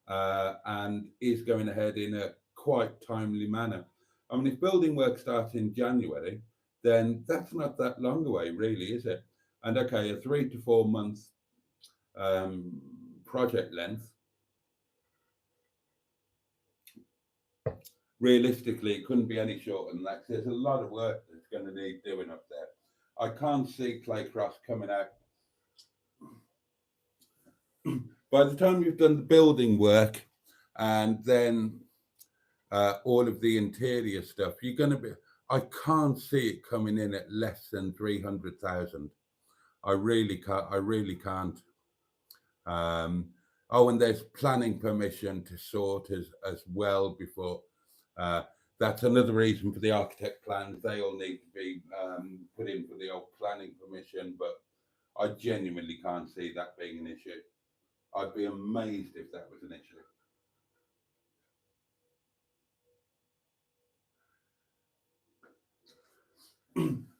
and is going ahead in a quite timely manner. I mean, if building work starts in January, then that's not that long away, really, is it? And okay, a 3 to 4 month project length, realistically, it couldn't be any shorter than that. There's a lot of work that's going to need doing up there. I can't see Claycross coming out. By the time you've done the building work and then all of the interior stuff, you're going to be, I can't see it coming in at less than 300,000. I really can't. Oh, and there's planning permission to sort as well before. That's another reason for the architect plans. They all need to be put in for the old planning permission, but I genuinely can't see that being an issue. I'd be amazed if that was an issue.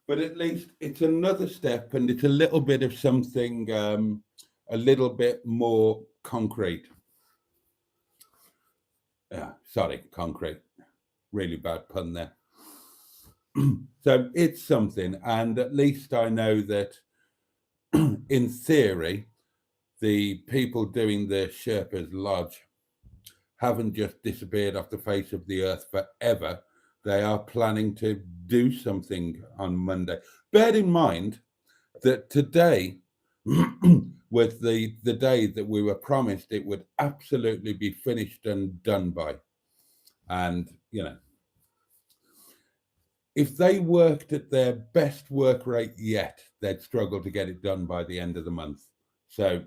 But at least it's another step, and it's a little bit of something a little bit more concrete. Sorry, concrete. Really bad pun there. So it's something, and at least I know that in theory, the people doing the Sherpa's Lodge haven't just disappeared off the face of the earth forever. They are planning to do something on Monday. Bear in mind that today was the day that we were promised it would absolutely be finished and done by. And, you know, if they worked at their best work rate yet, they'd struggle to get it done by the end of the month. So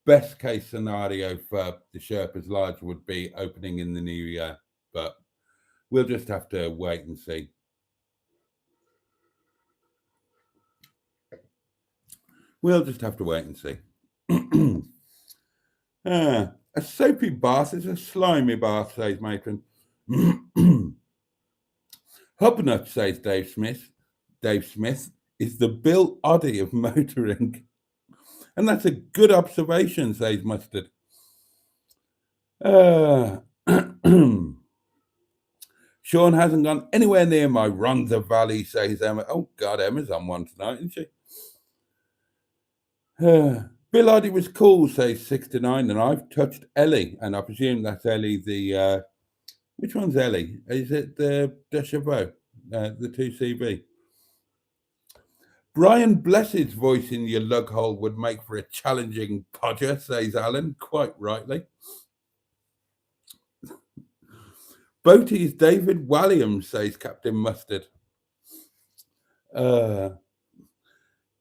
best case scenario for the Sherpa's Lodge would be opening in the new year, but we'll just have to wait and see. We'll just have to wait and see. A soapy bath is a slimy bath, says Matron. Hubnut, says Dave Smith. Dave Smith is the Bill Oddie of motoring. And that's a good observation, says Mustard. Sean hasn't gone anywhere near my Rhondda Valley, says Emma. Oh, God, Emma's on one tonight, isn't she? Bill Oddie was cool, says 69, and I've touched Ellie, and I presume that's Ellie the... which one's Ellie? Is it the Chevaux, the 2CV? Brian Blessed's voice in your lug hole would make for a challenging podger, says Alan, quite rightly. Boaty is David Walliams, says Captain Mustard.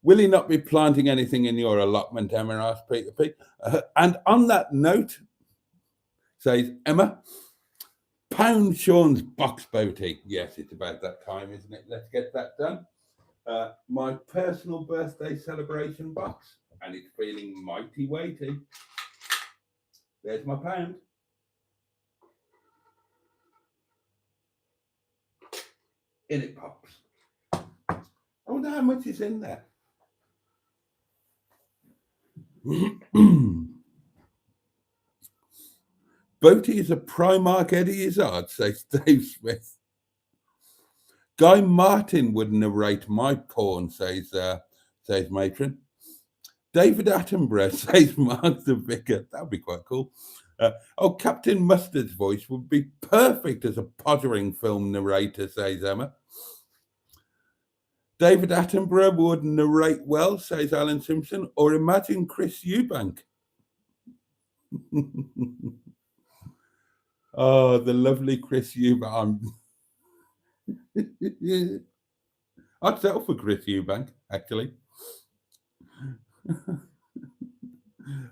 Will he not be planting anything in your allotment, Emma, asked Peter P. And on that note, says Emma, pound Sean's box, Boaty. Yes, it's about that time, isn't it? Let's get that done. My personal birthday celebration box, and it's feeling mighty weighty. There's my pound. In it pops. I wonder how much is in there. Boaty is a Primark Eddie Izzard, says Dave Smith. Guy Martin would narrate my porn, says Matron. David Attenborough says Mark the Vicar. That would be quite cool. Captain Mustard's voice would be perfect as a pottering film narrator, says Emma. David Attenborough would narrate well, says Alan Simpson, or imagine Chris Eubank. Oh, the lovely Chris Eubank. I'd settle for Chris Eubank, actually.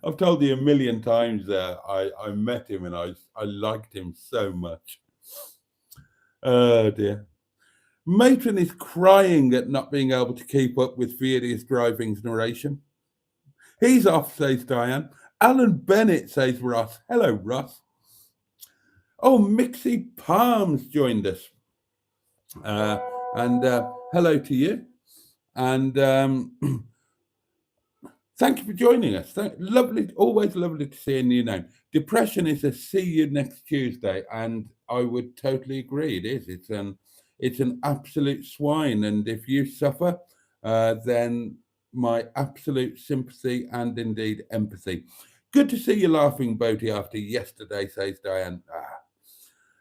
I've told you a million times I met him and I liked him so much. Oh, dear. Matron is crying at not being able to keep up with Furious Driving's narration. He's off, says Diane. Alan Bennett, says Ross. Hello, Ross. Oh, Mixie Palms joined us. And hello to you. And thank you for joining us. Lovely, always lovely to see a new name. Depression is a see you next Tuesday, and I would totally agree. It is. It's an absolute swine, and if you suffer, then my absolute sympathy and indeed empathy. Good to see you laughing, Boaty, after yesterday, says Diane.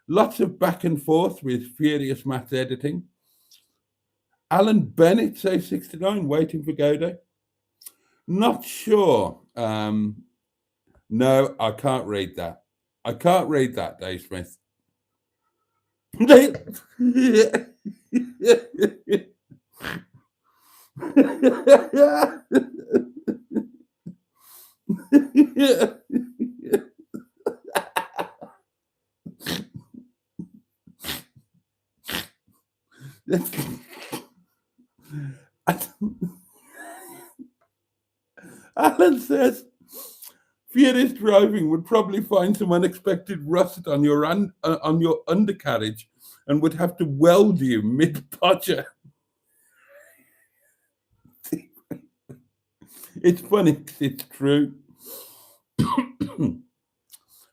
Lots of back and forth with Furious Matt's editing. Alan Bennett, says 69, waiting for Godot. Not sure. No, I can't read that. I can't read that, Dave Smith. Alan says Furious Driving would probably find some unexpected rust on your undercarriage and would have to weld you mid-podger. It's funny because it's true.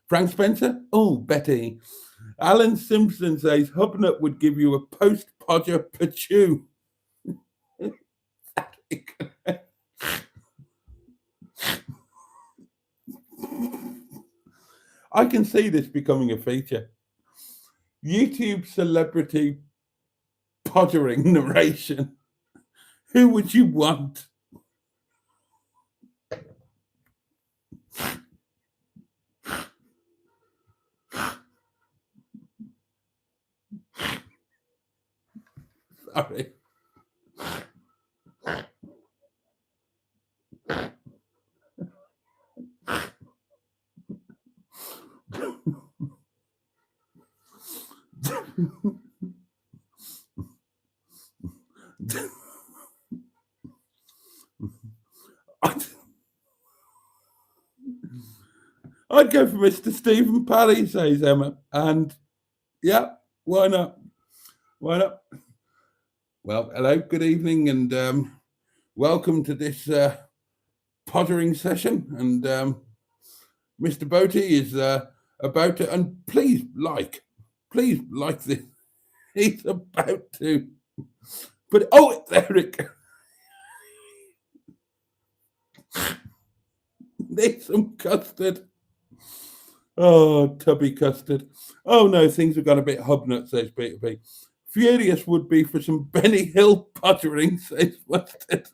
Frank Spencer? Oh, Betty. Alan Simpson says Hubnut would give you a post-podger pachu. I can see this becoming a feature. YouTube celebrity pottering narration. Who would you want? Sorry. I'd go for Mr. Stephen Parry, says Emma. And yeah, why not? Why not? Well, hello, good evening, and welcome to this pottering session. And Mr. Boaty is about to, and please like this. He's about to, but oh, there it goes. There's some custard. Oh, tubby custard. Oh no, things have gone a bit hubnut, says Peter P. Furious would be for some Benny Hill pottering, says Mustard.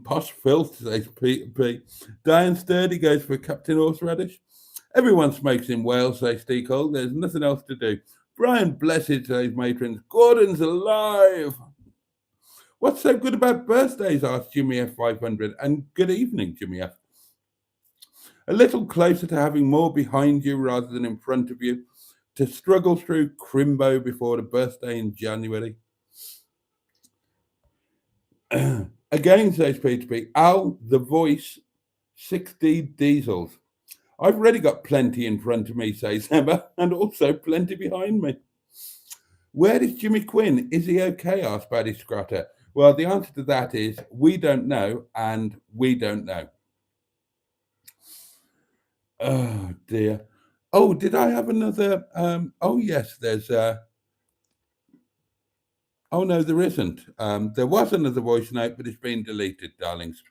Posh filth, says Peter P. Diane Sturdy goes for Captain Horseradish. Everyone smokes in Wales, says Steve Cole. There's nothing else to do. Brian Blessed, says Matrons. Gordon's alive. What's so good about birthdays, asked Jimmy F500. And good evening, Jimmy F. A little closer to having more behind you rather than in front of you, to struggle through Crimbo before the birthday in January. Again, says Peter P. Al, the voice, 6D diesels. I've already got plenty in front of me, says Emma, and also plenty behind me. Where is Jimmy Quinn? Is he okay? Asked Paddy Scrotter. Well, the answer to that is we don't know, and we don't know. Oh dear. Oh, did I have another? Oh yes, there's. Oh no, there isn't. There was another voice note, but it's been deleted, darlings.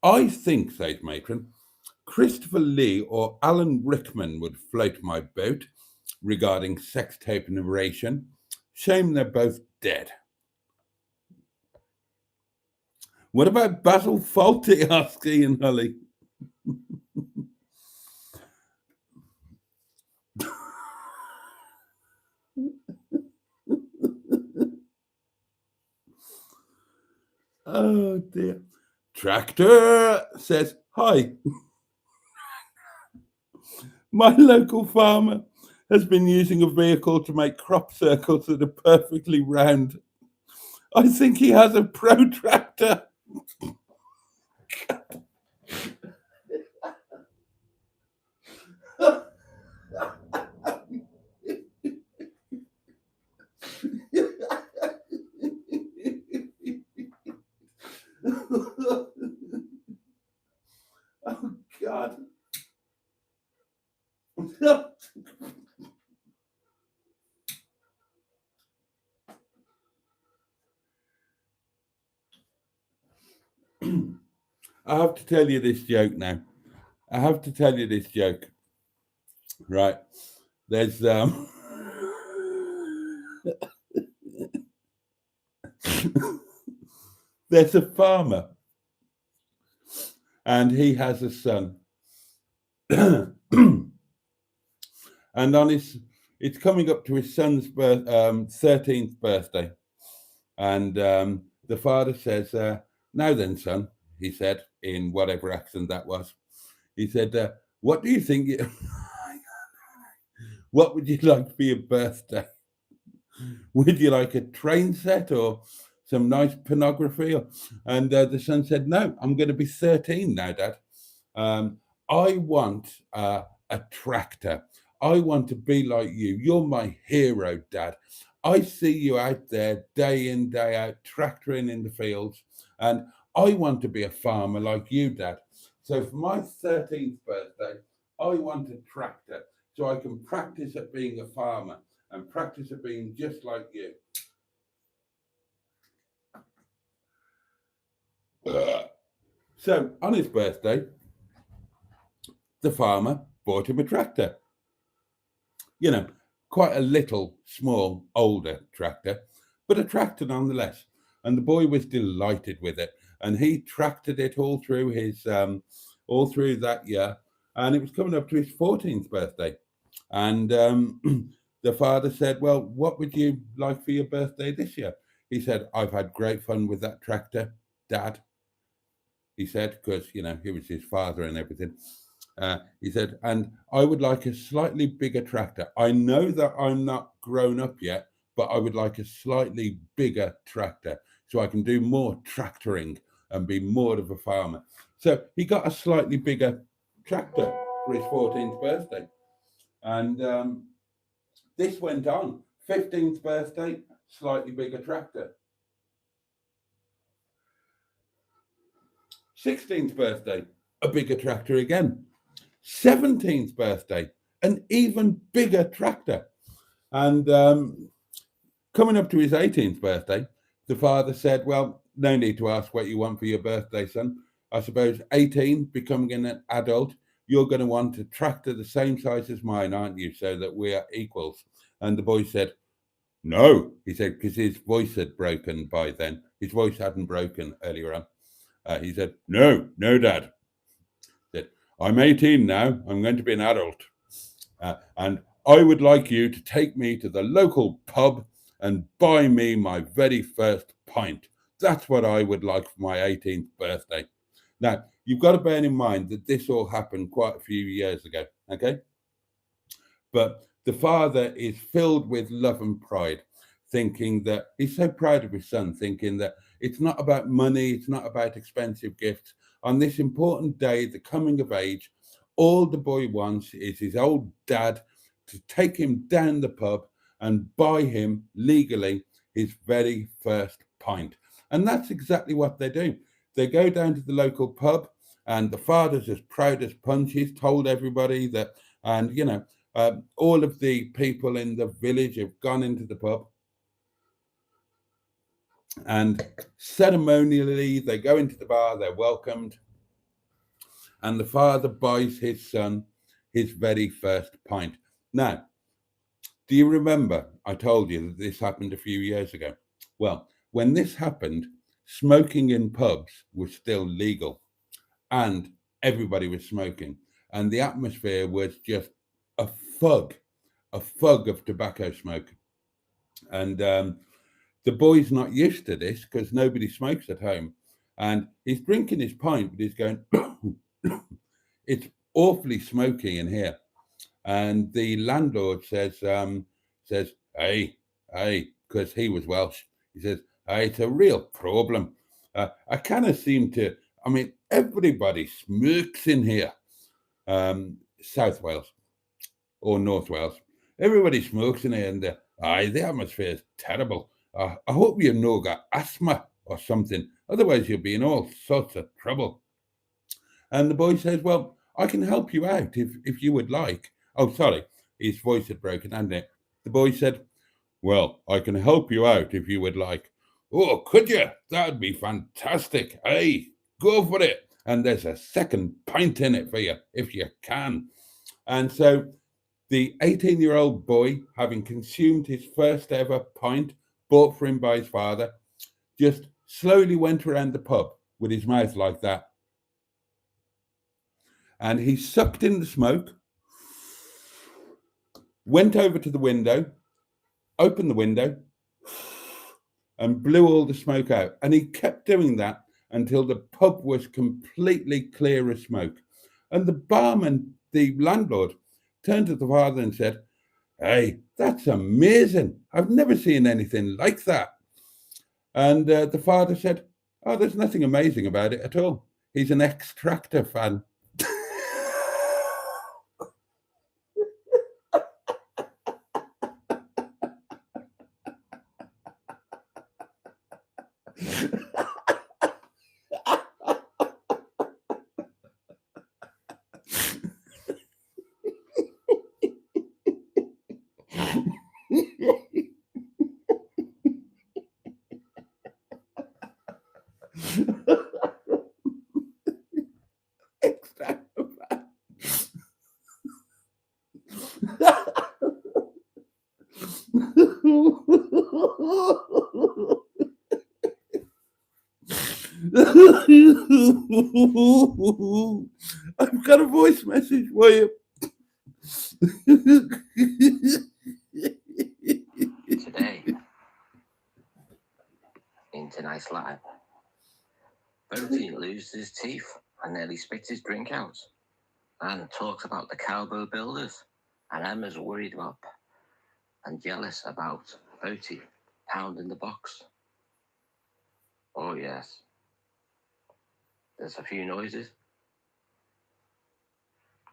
I think, says Matron, Christopher Lee or Alan Rickman would float my boat regarding sex tape narration. Shame they're both dead. What about Basil Fawlty? Asked Ian Hully. Oh dear. Tractor says, hi. My local farmer has been using a vehicle to make crop circles that are perfectly round. I think he has a protractor. Oh God. I have to tell you this joke now. I have to tell you this joke. Right. There's there's a farmer and he has a son. And on it's coming up to his son's 13th birthday. And the father says, now then, son, he said, in whatever accent that was. He said, what do you think? What would you like for your birthday? Would you like a train set or some nice pornography? And the son said, no, I'm going to be 13 now, Dad. I want a tractor. I want to be like you. You're my hero, Dad. I see you out there day in, day out, tractoring in the fields. And I want to be a farmer like you, Dad. So for my 13th birthday, I want a tractor so I can practice at being a farmer and practice at being just like you. So on his birthday, the farmer bought him a tractor. You know, quite a little, small, older tractor, but a tractor nonetheless. And the boy was delighted with it. And he tractored it all through all through that year. And it was coming up to his 14th birthday. And the father said, well, what would you like for your birthday this year? He said, I've had great fun with that tractor, Dad. He said, because, you know, he was his father and everything. He said, and I would like a slightly bigger tractor. I know that I'm not grown up yet, but I would like a slightly bigger tractor so I can do more tractoring and be more of a farmer. So he got a slightly bigger tractor for his 14th birthday. And this went on. 15th birthday, slightly bigger tractor. 16th birthday, a bigger tractor again. 17th birthday, an even bigger tractor. And coming up to his 18th birthday, the father said, well, no need to ask what you want for your birthday, son. I suppose 18, becoming an adult, you're going to want a tractor the same size as mine, aren't you, so that we are equals? And the boy said, no, he said, because his voice had broken by then. His voice hadn't broken earlier on. He said, no, Dad. He said, I'm 18 now. I'm going to be an adult. And I would like you to take me to the local pub and buy me my very first pint. That's what I would like for my 18th birthday. Now, you've got to bear in mind that this all happened quite a few years ago, okay? But the father is filled with love and pride, thinking that he's so proud of his son, thinking that it's not about money, it's not about expensive gifts. on this important day, the coming of age, all the boy wants is his old dad to take him down the pub and buy him legally his very first pint. And that's exactly what they do. They go down to the local pub, and the father's as proud as punch. He's told everybody that, and all of the people in the village have gone into the pub, and ceremonially they go into the bar, they're welcomed, and the father buys his son his very first pint. Now, do you remember I told you that this happened a few years ago? Well, when this happened, smoking in pubs was still legal, and everybody was smoking, and the atmosphere was just a fug of tobacco smoke. And the boy's not used to this because nobody smokes at home, and he's drinking his pint, but he's going, it's awfully smoky in here. And the landlord says, hey, because he was Welsh. He says, hey, it's a real problem. I kind of seem to, everybody smokes in here. South Wales or North Wales. Everybody smokes in here, and the atmosphere is terrible. I hope you've no got asthma or something. Otherwise, you'll be in all sorts of trouble. And the boy says, well, I can help you out if you would like. Oh, sorry. His voice had broken, hadn't it? The boy said, well, I can help you out if you would like. Oh, could you? That'd be fantastic. Hey, go for it. And there's a second pint in it for you, if you can. And so the 18-year-old boy, having consumed his first ever pint bought for him by his father, just slowly went around the pub with his mouth like that. And he sucked in the smoke, went over to the window, opened the window, and blew all the smoke out. And he kept doing that until the pub was completely clear of smoke. And the barman, the landlord, turned to the father and said, hey, that's amazing. I've never seen anything like that. And the father said, oh, there's nothing amazing about it at all. He's an X-Tractor fan. I've got a voice message for you.
Today, in tonight's live, Boaty loses his teeth and nearly spits his drink out, and talks about the cowboy builders, and Emma's worried about and jealous about Boaty pounding the box. Oh yes, there's a few noises.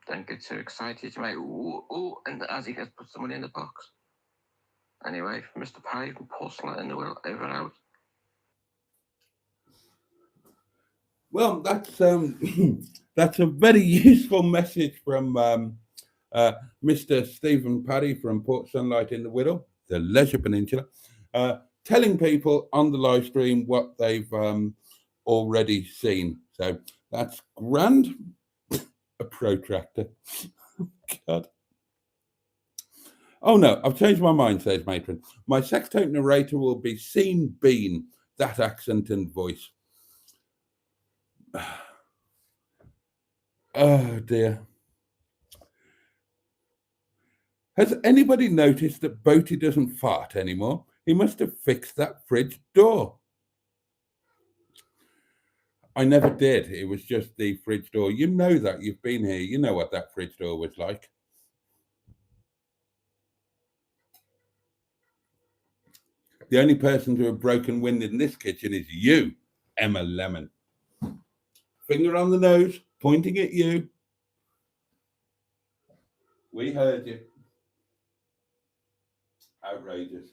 Don't get too excited, you might ooh, ooh, and as he gets put someone in the box. Anyway, from Mr. Pye from Porcelain in the Will, over and out.
Well, that's that's a very useful message from Mr. Stephen Paddy from Port Sunlight in the Whittle, the Leisure Peninsula, telling people on the live stream what they've already seen. So that's grand. A protractor. God. Oh no, I've changed my mind, says Matron. My sex tape narrator will be Scene Bean, that accent and voice. Oh dear. Has anybody noticed that Boaty doesn't fart anymore? He must have fixed that fridge door. I never did. It was just the fridge door. You know that. You've been here. You know what that fridge door was like. The only person to have broken wind in this kitchen is you, Emma Lemon. Finger on the nose, pointing at you. We heard you. Outrageous.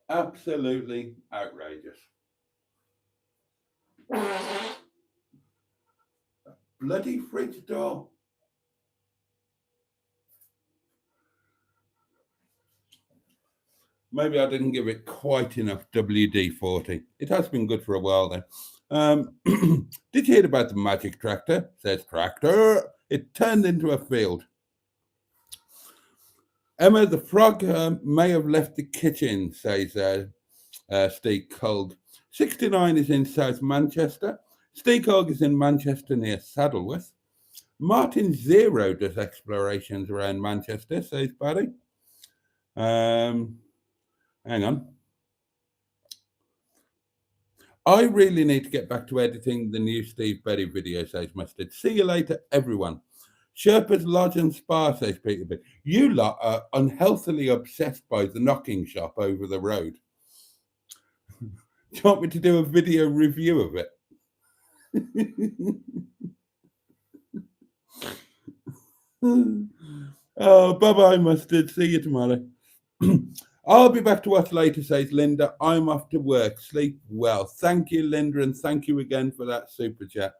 Absolutely outrageous. Bloody fridge door. Maybe I didn't give it quite enough WD-40. It has been good for a while then. Did you hear about the magic tractor? Says tractor. It turned into a field. Emma the frog may have left the kitchen, says Steve Colg. 69 is in South Manchester. Steve Colg is in Manchester near Saddleworth. Martin Zero does explorations around Manchester, says Barry. Hang on. I really need to get back to editing the new Steve Berry video, says Mustard. See you later, everyone. Sherpa's Lodge and Spa, says Peter B. You lot are unhealthily obsessed by the knocking shop over the road. Do you want me to do a video review of it? Oh, bye-bye, Mustard. See you tomorrow. I'll be back to watch later, says Linda. I'm off to work. Sleep well. Thank you, Linda, and thank you again for that super chat.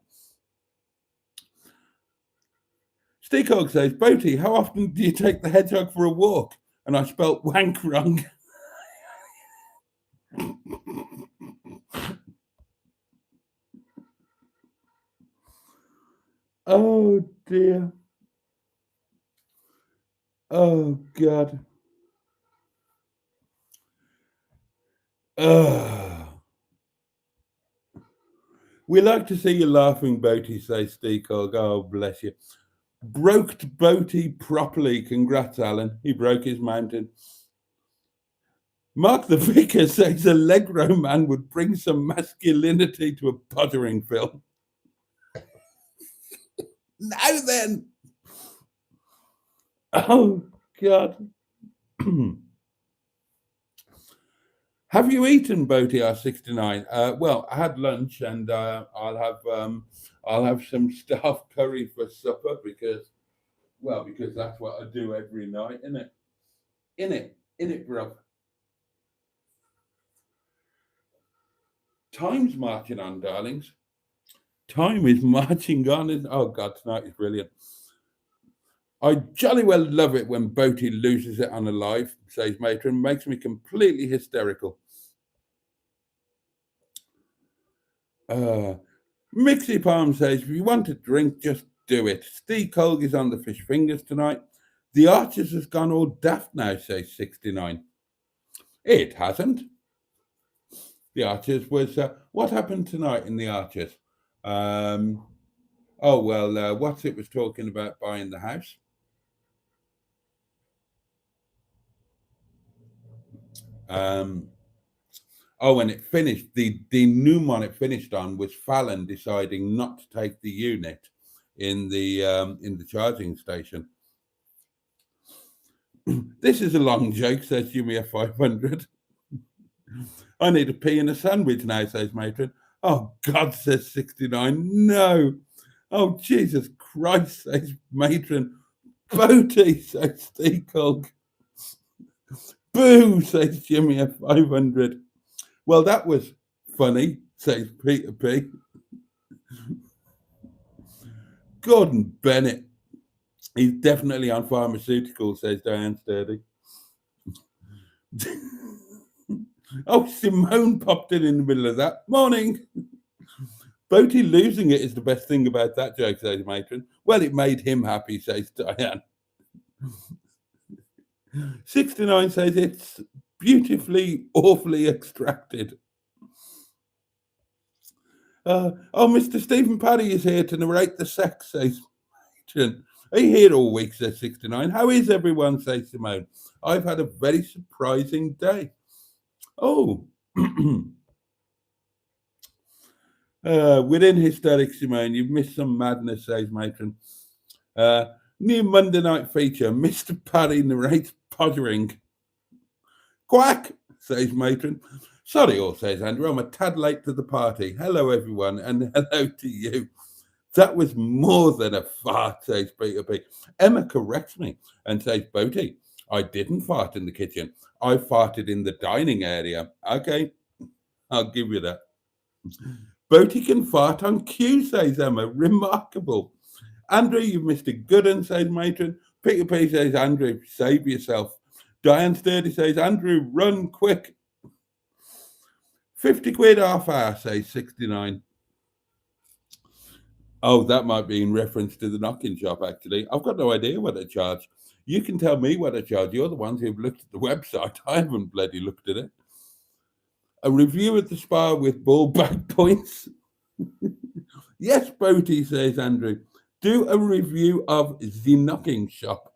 Steakhog says, Boaty, how often do you take the hedgehog for a walk? And I spelt wank wrong. Oh, dear. Oh, God. We like to see you laughing, Boaty, says Steakhog. Oh, bless you. Broked Boaty properly. Congrats, Alan. He broke his mountain. Mark the Vicar says a Legro man would bring some masculinity to a pottering film. Now then. Oh, God. Have you eaten, Boaty R69? Well, I had lunch, and I'll have some staff curry for supper because that's what I do every night, innit? In it, bruv. Time's marching on, darlings. Time is marching on. Oh, God, tonight is brilliant. I jolly well love it when Boaty loses it on a live, says Matron. Makes me completely hysterical. Mixie Palm says, if you want a drink, just do it. Steve Colg is on the fish fingers tonight. The Archers has gone all daft now, says 69. It hasn't. The Archers was... what happened tonight in the Archers? What's it was talking about buying the house? And it finished. The Newmont it finished on was Fallon deciding not to take the unit in the charging station. This is a long joke, says Jimmy F500. I need a pea and a sandwich now, says Matron. Oh God, says 69. No. Oh Jesus Christ, says Matron. Boaty, says Steve Colg. Boo, says Jimmy F500. Well, that was funny, says Peter P. Gordon Bennett. He's definitely on pharmaceuticals, says Diane Sturdy. Oh, Simone popped in the middle of that. Morning. Boaty losing it is the best thing about that joke, says Matron. Well, it made him happy, says Diane. 69 says it's beautifully, awfully extracted. Mr. Stephen Paddy is here to narrate the sex, says Matron. Are you here all week, says 69. How is everyone, says Simone. I've had a very surprising day. Oh. Within hysterics, Simone, you've missed some madness, says Matron. New Monday night feature, Mr. Paddy narrates pottering. Quack, says Matron. Sorry, all, says Andrew. I'm a tad late to the party. Hello, everyone, and hello to you. That was more than a fart, says Peter P. Emma corrects me and says, Boaty, I didn't fart in the kitchen. I farted in the dining area. Okay, I'll give you that. Boaty can fart on cue, says Emma. Remarkable. Andrew, you've missed a good one, says Matron. Peter P says, Andrew, save yourself. Diane Sturdy says, Andrew, run quick. 50 quid half hour, says 69. Oh, that might be in reference to the knocking shop, actually. I've got no idea what I charge. You can tell me what I charge. You're the ones who've looked at the website. I haven't bloody looked at it. A review at the spa with ball back points. Yes, Boaty, says Andrew. Do a review of the knocking shop.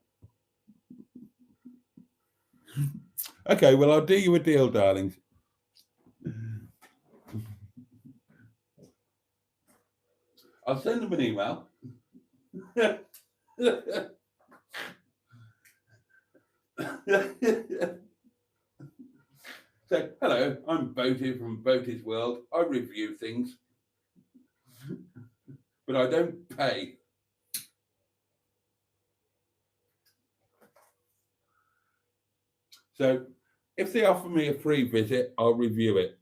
Okay, well, I'll do you a deal, darlings. I'll send them an email. So, hello, I'm Boaty from Boaty's World. I review things, but I don't pay. So, if they offer me a free visit, I'll review it.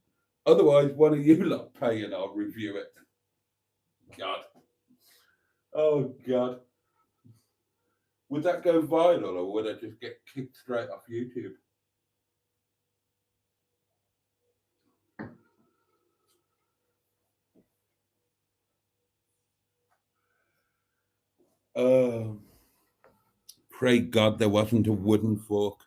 Otherwise, one of you lot pay and I'll review it. God. Oh, God. Would that go viral or would I just get kicked straight off YouTube? Pray God there wasn't a wooden fork.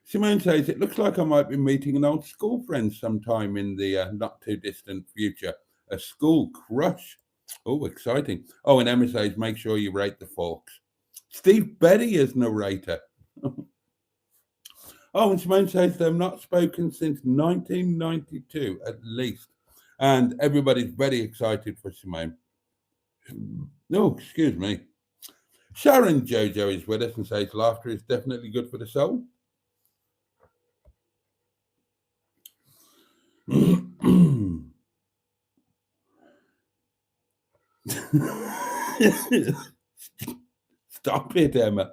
Simone says, it looks like I might be meeting an old school friend sometime in the not too distant future. A school crush. Oh, exciting. Oh, and Emma says, make sure you rate the forks. Steve Berry is narrator. Oh, and Simone says they've not spoken since 1992 at least. And everybody's very excited for Simone. No, excuse me. Sharon Jojo is with us and says laughter is definitely good for the soul. Stop it, Emma.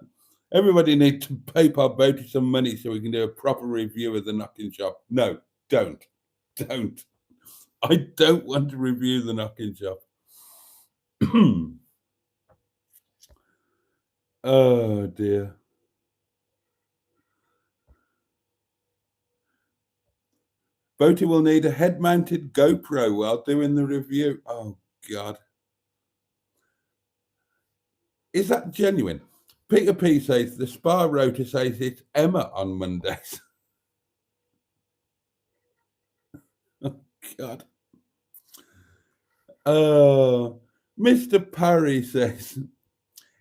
Everybody needs to pay Boaty some money so we can do a proper review of the knocking shop. No, don't. Don't. I don't want to review the knocking shop. Oh, dear. Boaty will need a head-mounted GoPro while doing the review. Oh, God. Is that genuine? Peter P says the spa rota says it's Emma on Mondays. Oh, God. Mr. Parry says,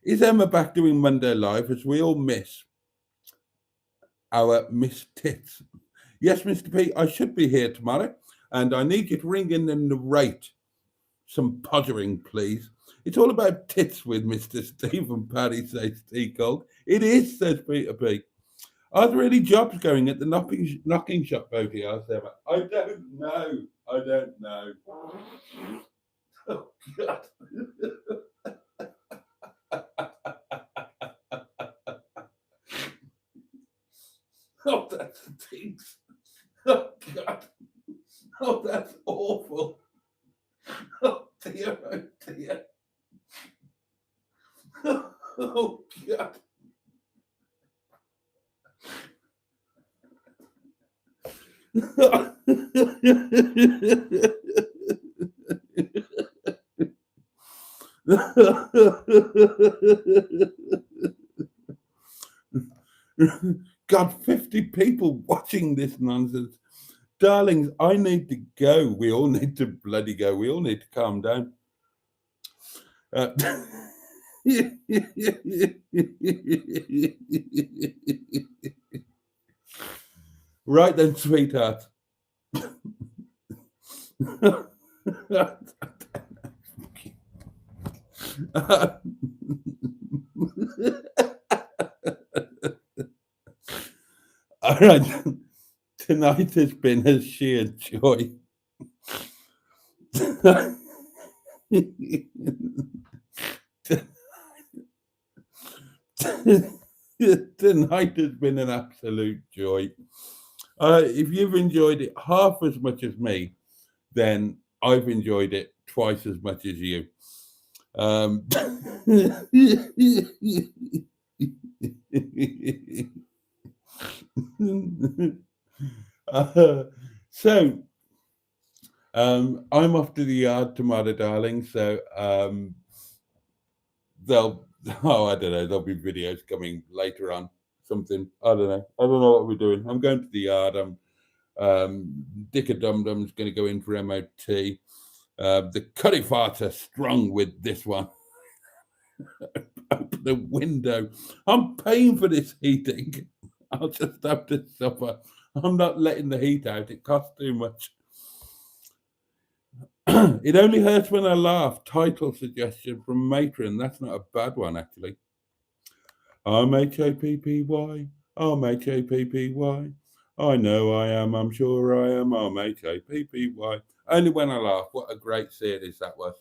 is Emma back doing Monday Live as we all miss our Miss Tits? Yes, Mr. P, I should be here tomorrow, and I need you to ring in and narrate some pottering, please. It's all about tits with Mr. Stephen Parry, says T. Cold. It is, says Peter P. Are there any jobs going at the knocking shop, Boaty? Asked Emma. I don't know. I don't know. Oh, God. Oh, that stinks. Oh, God. Oh, that's awful. Oh, dear. Oh, dear. Oh, God. God, 50 people watching this nonsense. Darlings, I need to go. We all need to bloody go. We all need to calm down. Right then, sweetheart. All right. Tonight has been a sheer joy. Tonight has been an absolute joy. If you've enjoyed it half as much as me, then I've enjoyed it twice as much as you. So I'm off to the yard tomorrow, darling. So I don't know, there'll be videos coming later on. Something I don't know what we're doing. I'm going to the yard. Dicker Dum Dum's going to go in for MOT. The curry farts are strong with this one. Open the window. I'm paying for this heating. I'll just have to suffer. I'm not letting the heat out. It costs too much. It only hurts when I laugh. Title suggestion from Matron. That's not a bad one, actually. I'm Happy. I'm Happy. I know I am. I'm sure I am. I'm Happy. Only when I laugh. What a great series that was.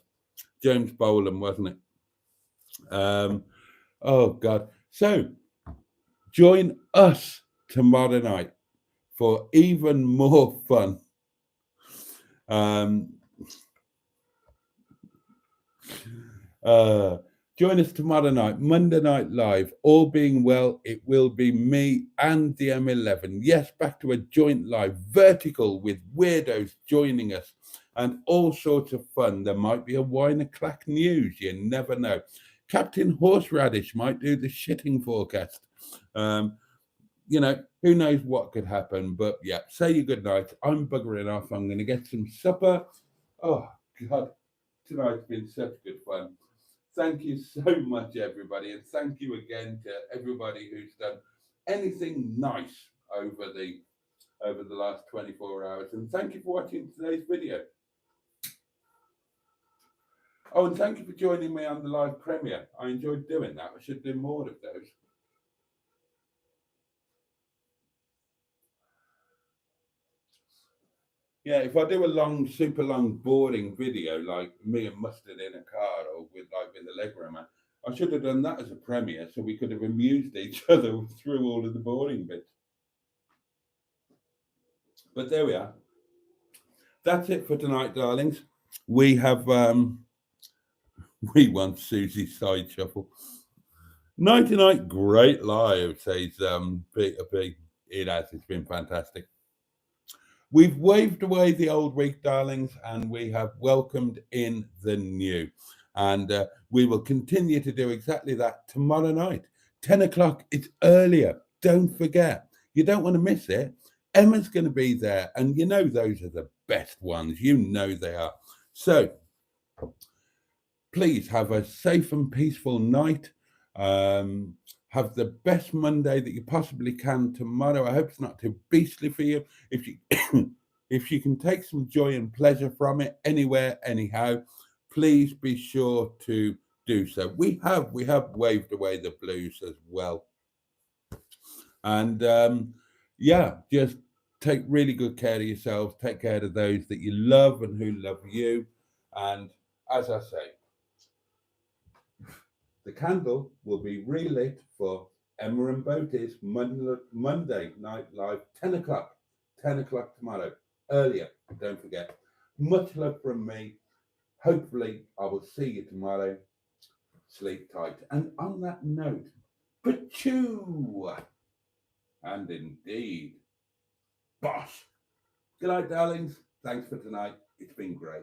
James Bolam, wasn't it? Oh, God. So, join us tomorrow night for even more fun. Join us tomorrow night, Monday Night Live. All being well, it will be me and the M11. Yes, back to a joint live, vertical, with weirdos joining us and all sorts of fun. There might be a wine o'clock news. You never know. Captain Horseradish might do the shitting forecast. You know, who knows what could happen. But yeah, say your good night. I'm buggering off. I'm going to get some supper. Oh, God. Tonight's been such good fun. Thank you so much, everybody. And thank you again to everybody who's done anything nice over the last 24 hours. And thank you for watching today's video. Oh, and thank you for joining me on the live premiere. I enjoyed doing that. I should do more of those. Yeah, if I do a long, super long, boring video like me and Mustard in a car or with the Lego man, I should have done that as a premiere so we could have amused each other through all of the boring bits. But there we are. That's it for tonight, darlings. We have we won Susie's side shuffle. 99 great live, says Peter P. It has. It's been fantastic. We've waved away the old week, darlings, and we have welcomed in the new. And we will continue to do exactly that tomorrow night. 10 o'clock, it's earlier. Don't forget. You don't want to miss it. Emma's going to be there. And you know those are the best ones. You know they are. So please have a safe and peaceful night. Have the best Monday that you possibly can tomorrow. I hope it's not too beastly for you. If you if you can take some joy and pleasure from it anywhere, anyhow, please be sure to do so. We have waved away the blues as well. And yeah, just take really good care of yourselves. Take care of those that you love and who love you. And as I say, the candle will be relit for Emma and Boaty's Monday Night Live, 10 o'clock. 10 o'clock tomorrow. Earlier, don't forget. Much love from me. Hopefully, I will see you tomorrow. Sleep tight. And on that note, pachoo! And indeed, bosh. Good night, darlings. Thanks for tonight. It's been great.